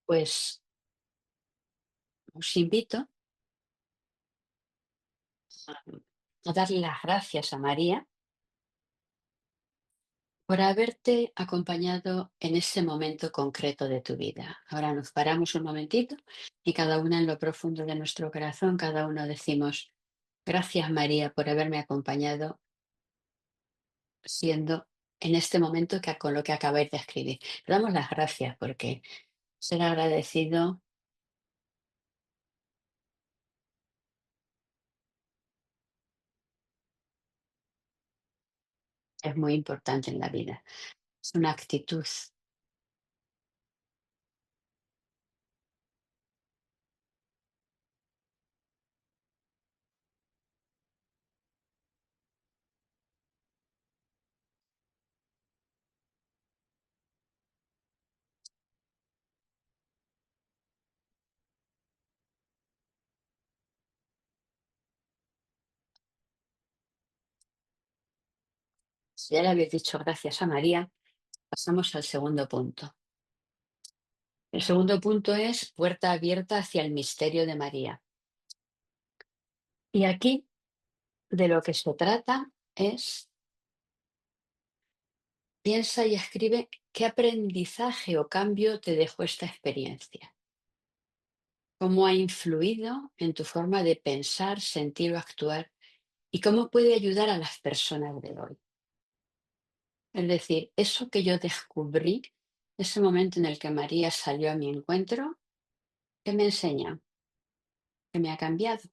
Speaker 1: Pues os invito a darle las gracias a María por haberte acompañado en ese momento concreto de tu vida. Ahora nos paramos un momentito y cada una en lo profundo de nuestro corazón, cada uno decimos, gracias María por haberme acompañado siendo en este momento con lo que acabáis de escribir. Le damos las gracias porque ser agradecido es muy importante en la vida. Es una actitud. Si ya le habéis dicho gracias a María, pasamos al segundo punto. El segundo punto es puerta abierta hacia el misterio de María. Y aquí de lo que se trata es, piensa y escribe qué aprendizaje o cambio te dejó esta experiencia. Cómo ha influido en tu forma de pensar, sentir o actuar y cómo puede ayudar a las personas de hoy. Es decir, eso que yo descubrí, ese momento en el que María salió a mi encuentro, ¿qué me enseña? ¿Qué me ha cambiado?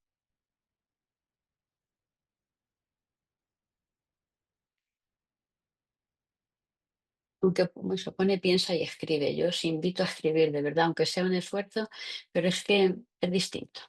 Speaker 1: Aunque como se pone, piensa y escribe. Yo os invito a escribir, de verdad, aunque sea un esfuerzo, pero es que es distinto.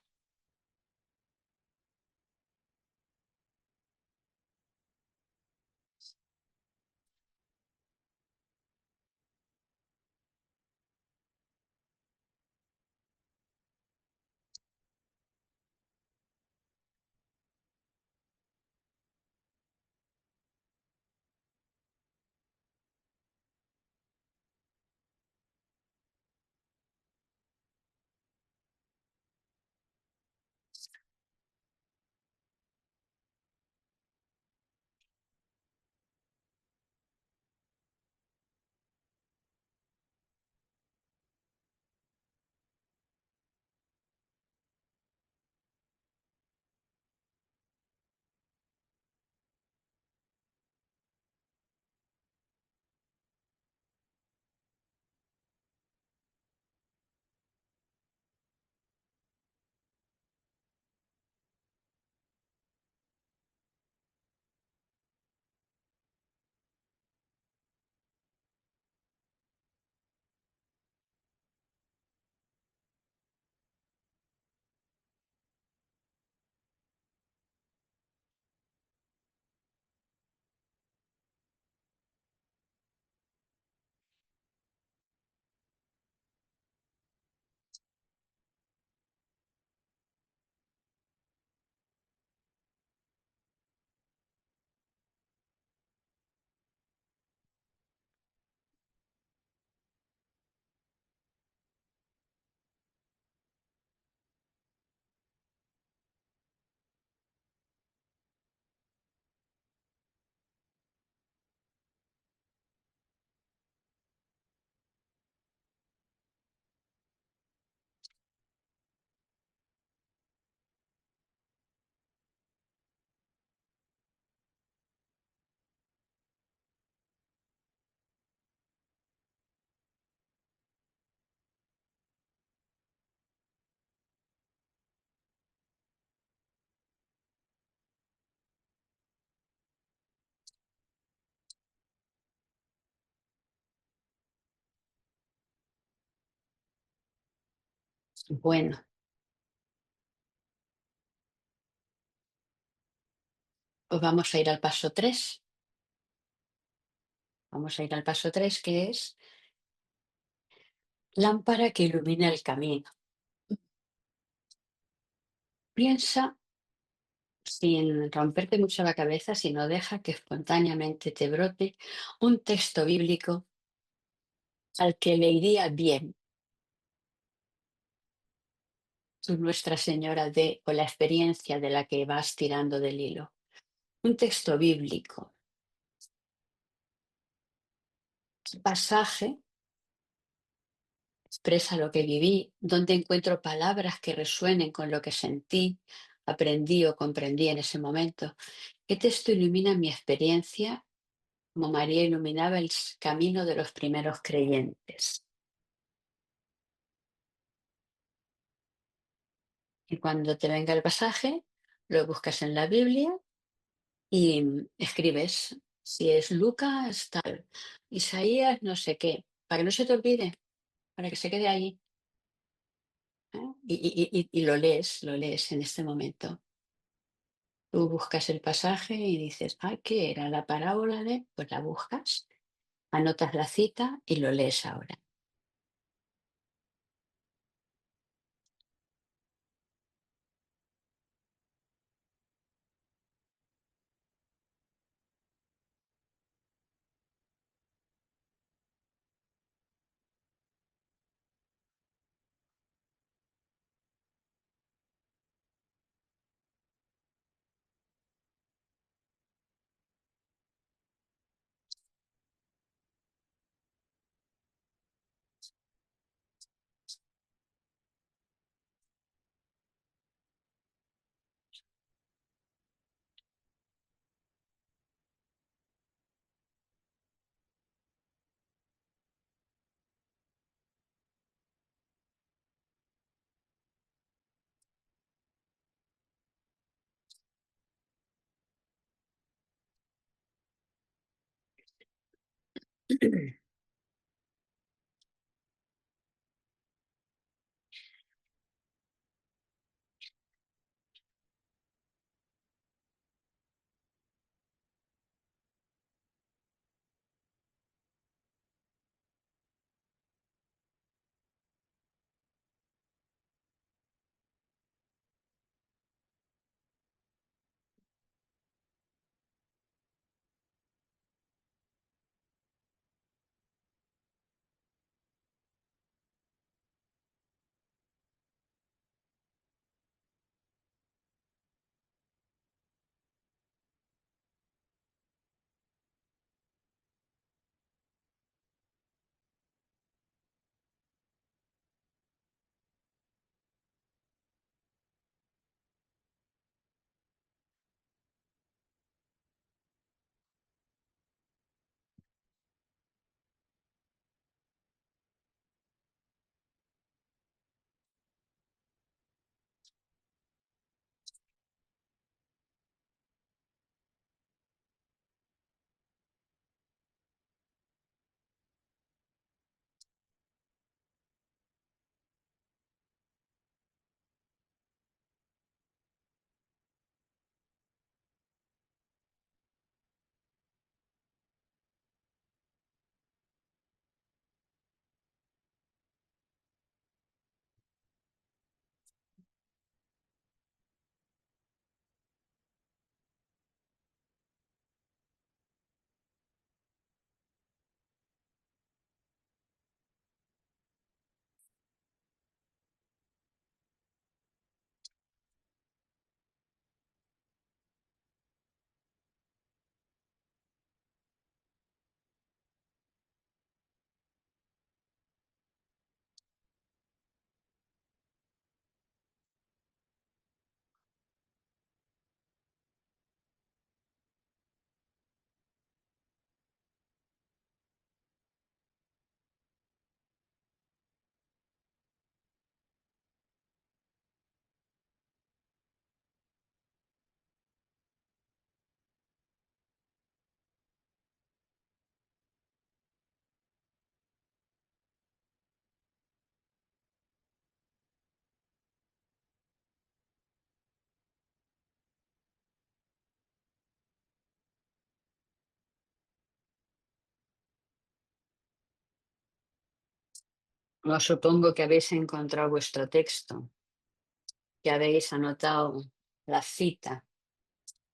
Speaker 1: Bueno, pues vamos a ir al paso 3. Vamos a ir al paso 3, que es lámpara que ilumina el camino. Piensa, sin romperte mucho la cabeza, sino deja que espontáneamente te brote un texto bíblico al que le iría bien tu Nuestra Señora de o la experiencia de la que vas tirando del hilo. Un texto bíblico, un pasaje expresa lo que viví, donde encuentro palabras que resuenen con lo que sentí, aprendí o comprendí en ese momento. ¿Qué texto ilumina mi experiencia como María iluminaba el camino de los primeros creyentes? Y cuando te venga el pasaje, lo buscas en la Biblia y escribes. Si es Lucas, tal, Isaías, no sé qué, para que no se te olvide, para que se quede ahí. ¿Eh? Y lo lees en este momento. Tú buscas el pasaje y dices, ah, ¿qué era la parábola de? Pues la buscas, anotas la cita y lo lees ahora. Supongo que habéis encontrado vuestro texto, que habéis anotado la cita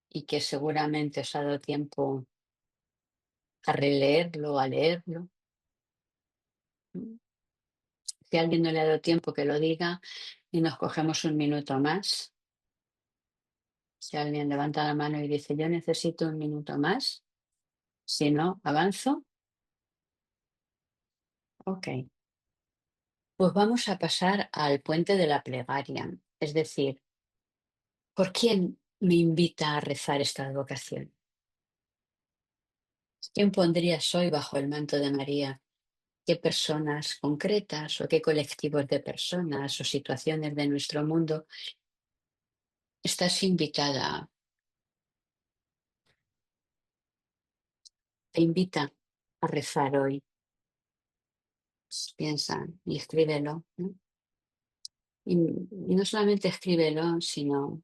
Speaker 1: y que seguramente os ha dado tiempo a releerlo, a leerlo. Si a alguien no le ha dado tiempo, que lo diga y nos cogemos un minuto más. Si alguien levanta la mano y dice, yo necesito un minuto más, si no, avanzo. Ok. Pues vamos a pasar al puente de la plegaria, es decir, ¿por quién me invita a rezar esta advocación? ¿Quién pondrías hoy bajo el manto de María? ¿Qué personas concretas o qué colectivos de personas o situaciones de nuestro mundo estás invitada? Te invita a rezar hoy. Pues piensa y escríbelo, ¿no? Y no solamente escríbelo, sino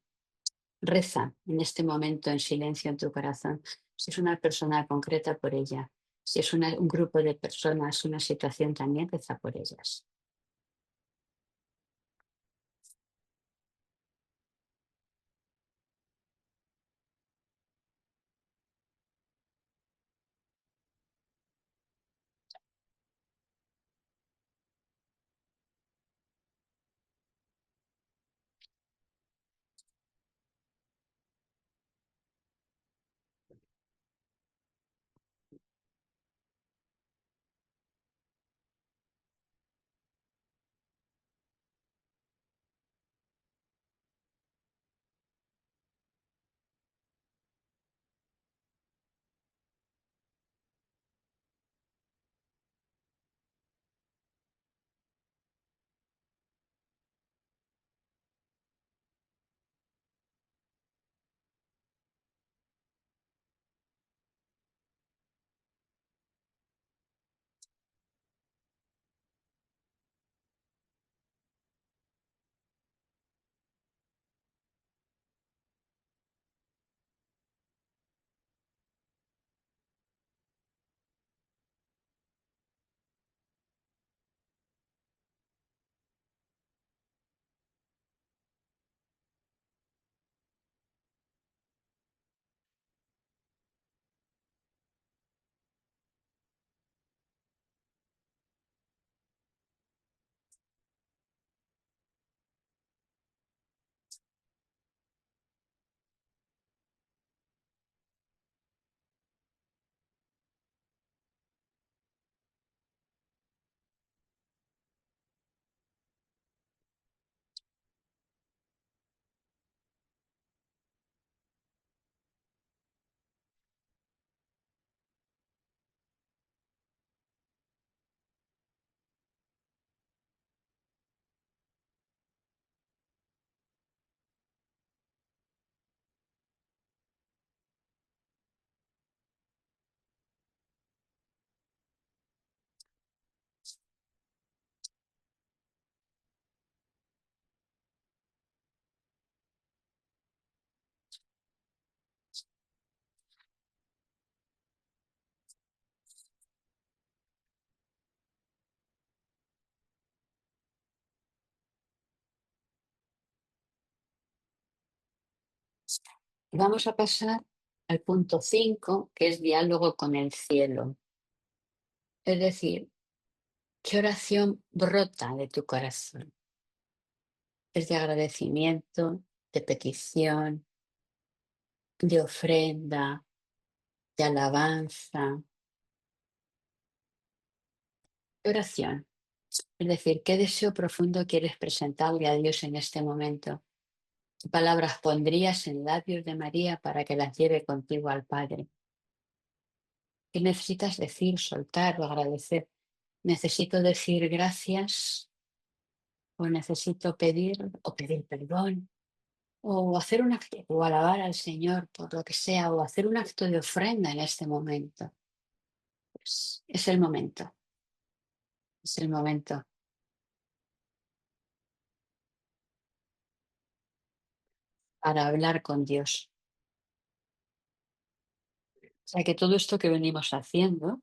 Speaker 1: reza en este momento en silencio en tu corazón. Si es una persona concreta, por ella. Si es un grupo de personas, una situación, también reza por ellas. Vamos a pasar al punto 5, que es diálogo con el cielo. Es decir, ¿qué oración brota de tu corazón? Es de agradecimiento, de petición, de ofrenda, de alabanza. ¿Qué oración? Es decir, ¿qué deseo profundo quieres presentarle a Dios en este momento? ¿Qué palabras pondrías en labios de María para que las lleve contigo al Padre? ¿Qué necesitas decir, soltar o agradecer? ¿Necesito decir gracias? ¿O necesito pedir o pedir perdón? ¿O hacer un acto, o alabar al Señor por lo que sea, o hacer un acto de ofrenda en este momento? Pues es el momento para hablar con Dios. O sea que todo esto que venimos haciendo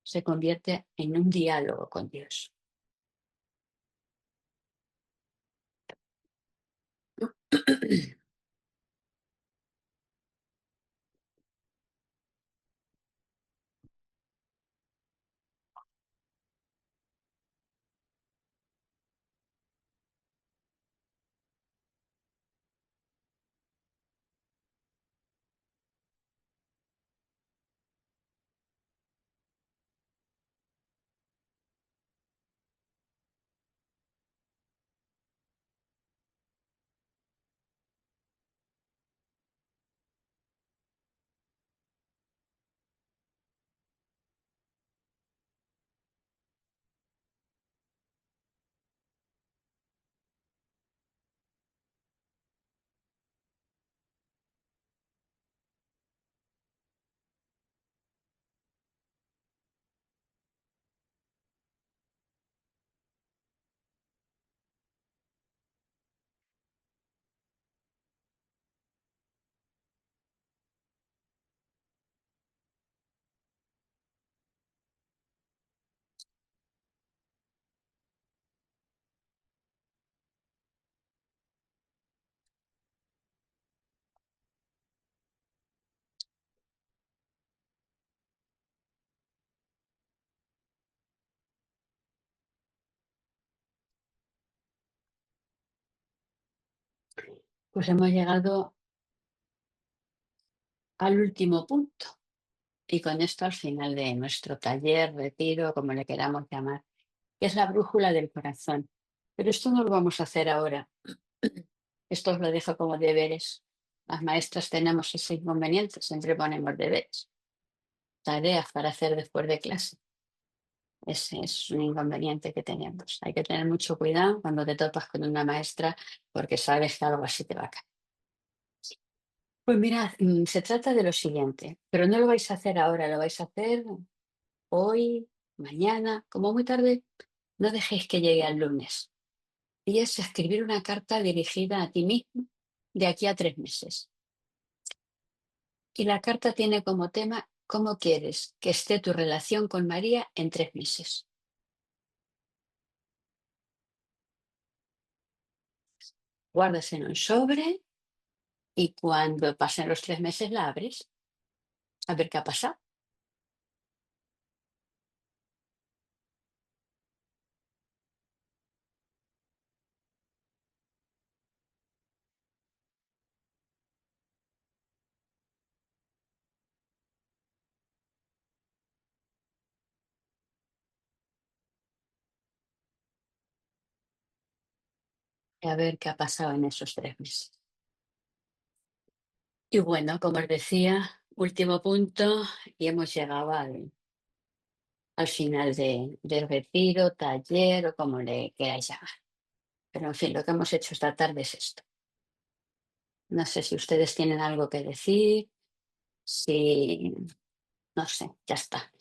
Speaker 1: se convierte en un diálogo con Dios. Pues hemos llegado al último punto y con esto al final de nuestro taller, retiro, como le queramos llamar, que es la brújula del corazón. Pero esto no lo vamos a hacer ahora. Esto os lo dejo como deberes. Las maestras tenemos ese inconveniente, siempre ponemos deberes, tareas para hacer después de clase. Ese es un inconveniente que tenemos. Hay que tener mucho cuidado cuando te topas con una maestra porque sabes que algo así te va a caer. Pues mirad, se trata de lo siguiente, pero no lo vais a hacer ahora, lo vais a hacer hoy, mañana, como muy tarde. No dejéis que llegue al lunes. Y es escribir una carta dirigida a ti mismo de aquí a 3 meses. Y la carta tiene como tema cómo quieres que esté tu relación con María en 3 meses. Guardas en un sobre y cuando pasen los 3 meses la abres a ver qué ha pasado. Y a ver qué ha pasado en esos 3 meses. Y bueno, como os decía, último punto y hemos llegado al final del retiro, taller o como le queráis llamar. Pero en fin, lo que hemos hecho esta tarde es esto. No sé si ustedes tienen algo que decir, si... No sé, ya está.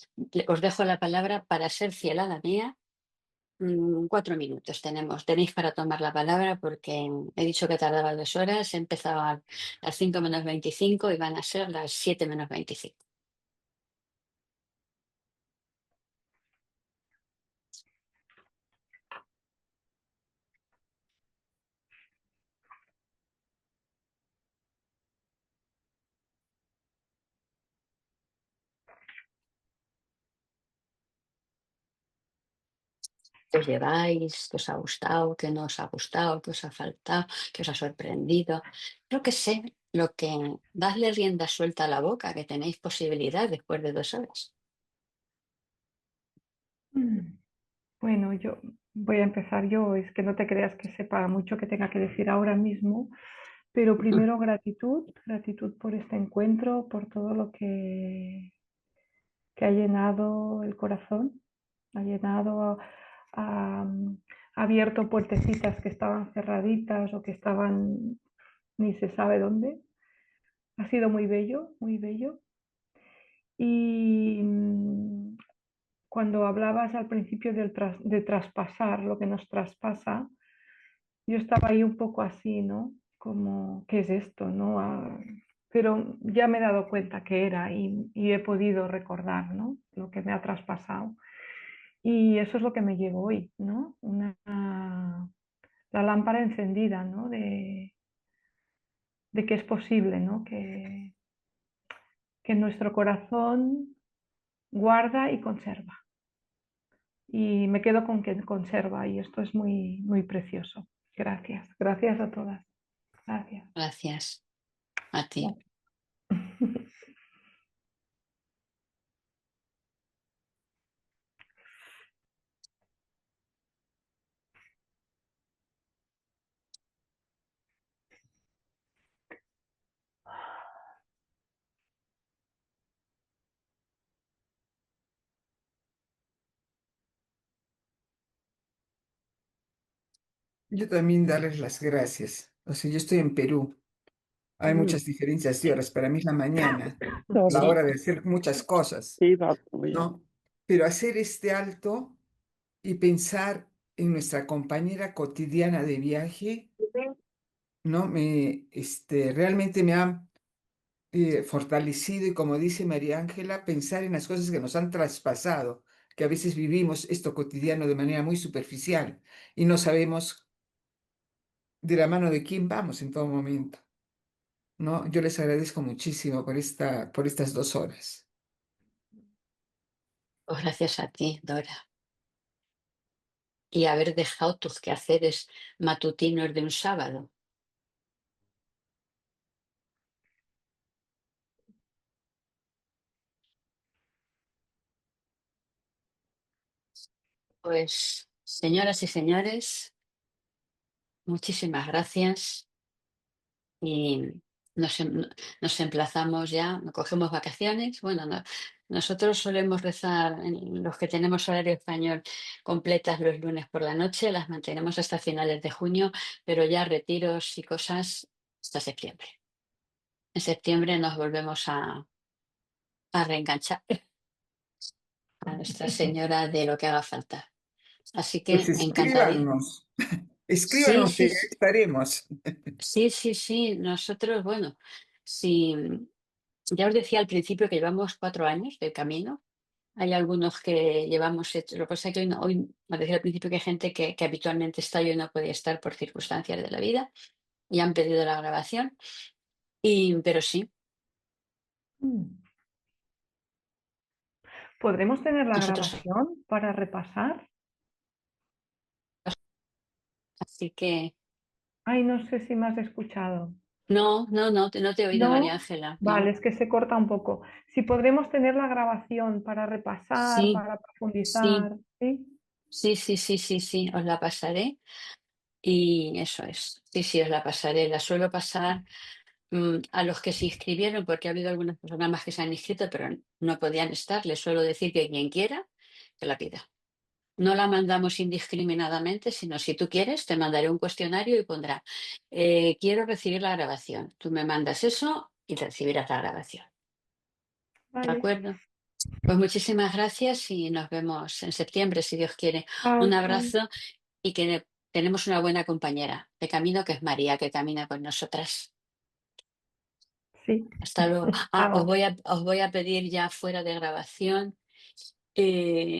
Speaker 1: Os dejo la palabra para ser fiel a la mía. 4 minutos tenéis para tomar la palabra porque he dicho que tardaba 2 horas, he empezado a las 5 menos 25 y van a ser las 7 menos 25. ¿Qué os lleváis? ¿Qué os ha gustado? ¿Qué no os ha gustado? ¿Qué os ha faltado? ¿Qué os ha sorprendido? Lo que sé, lo que dadle rienda suelta a la boca, que tenéis posibilidad después de 2 horas.
Speaker 2: Bueno, yo voy a empezar yo. Es que no te creas que sepa mucho que tenga que decir ahora mismo, pero primero gratitud, gratitud por este encuentro, por todo lo que ha llenado el corazón, ha llenado, ha abierto puertecitas que estaban cerraditas o que estaban ni se sabe dónde. Ha sido muy bello, muy bello. Y cuando hablabas al principio de traspasar lo que nos traspasa, yo estaba ahí un poco así, ¿no? Como, ¿qué es esto? ¿No? Pero ya me he dado cuenta que era y he podido recordar, ¿no? Lo que me ha traspasado. Y eso es lo que me llevo hoy, ¿no? La lámpara encendida, ¿no? De que es posible, ¿no? Que nuestro corazón guarda y conserva. Y me quedo con que conserva y esto es muy, muy precioso. Gracias, gracias a todas. Gracias.
Speaker 1: Gracias a ti.
Speaker 4: Yo también darles las gracias. O sea, yo estoy en Perú. Hay
Speaker 1: Mm,
Speaker 4: muchas diferencias de horas. Para mí es la mañana, la
Speaker 1: sí,
Speaker 4: hora de hacer muchas cosas,
Speaker 6: Sí, va muy bien.
Speaker 4: ¿no? Pero hacer este alto y pensar en nuestra compañera cotidiana de viaje, ¿no? Realmente me ha fortalecido y como dice María Ángela, pensar en las cosas que nos han traspasado, que a veces vivimos esto cotidiano de manera muy superficial y no sabemos de la mano de quién vamos en todo momento, ¿no? Yo les agradezco muchísimo por estas 2 horas.
Speaker 1: pues gracias a ti, Dora. Y haber dejado tus quehaceres matutinos de un sábado Pues, señoras y señores, muchísimas gracias y nos emplazamos ya, cogemos vacaciones. Bueno, nosotros solemos rezar, los que tenemos horario español, completas los lunes por la noche, las mantenemos hasta finales de junio, pero ya retiros y cosas hasta septiembre. En septiembre nos volvemos a reenganchar a Nuestra Señora de lo que haga falta. Así
Speaker 4: Pues
Speaker 1: que encantadí.
Speaker 4: escríbanos,
Speaker 1: Sí,
Speaker 4: escríbanos
Speaker 1: sí,
Speaker 4: y ahí estaremos.
Speaker 1: sí, sí, sí. Nosotros, bueno, sí, ya os decía al principio que llevamos 4 años de camino. Hay algunos que llevamos hecho, lo que pasa es que hoy os decía al principio que hay gente que habitualmente está y hoy no puede estar por circunstancias de la vida y han pedido la grabación. Pero sí,
Speaker 2: Mm. ¿Podremos tener la
Speaker 1: nosotros.
Speaker 2: grabación para repasar?
Speaker 1: Así que
Speaker 2: Ay, no sé si me has escuchado.
Speaker 1: no te he oído, María
Speaker 2: ¿No?
Speaker 1: Ángela.
Speaker 2: Vale,
Speaker 1: No,
Speaker 2: es que se corta un poco. Si podremos tener la grabación para repasar,
Speaker 1: sí,
Speaker 2: para
Speaker 1: sí,
Speaker 2: profundizar, ¿sí?
Speaker 1: sí, sí, sí, sí, sí, os la pasaré. Y eso es. Sí, sí, os la pasaré. La suelo pasar a los que se inscribieron, porque ha habido algunos programas que se han inscrito, pero no podían estar. Les suelo decir que quien quiera, que la pida. No la mandamos indiscriminadamente, sino si tú quieres, te mandaré un cuestionario y pondrá, quiero recibir la grabación. Tú me mandas eso y recibirás la grabación. ¿De
Speaker 2: Vale.
Speaker 1: acuerdo? Pues muchísimas gracias y nos vemos en septiembre, si Dios quiere.
Speaker 2: Chao,
Speaker 1: Un
Speaker 2: chao.
Speaker 1: abrazo y que tenemos una buena compañera de camino, que es María, que camina con nosotras.
Speaker 2: Sí.
Speaker 1: Hasta luego. Os
Speaker 2: Chao.
Speaker 1: voy a pedir ya fuera de grabación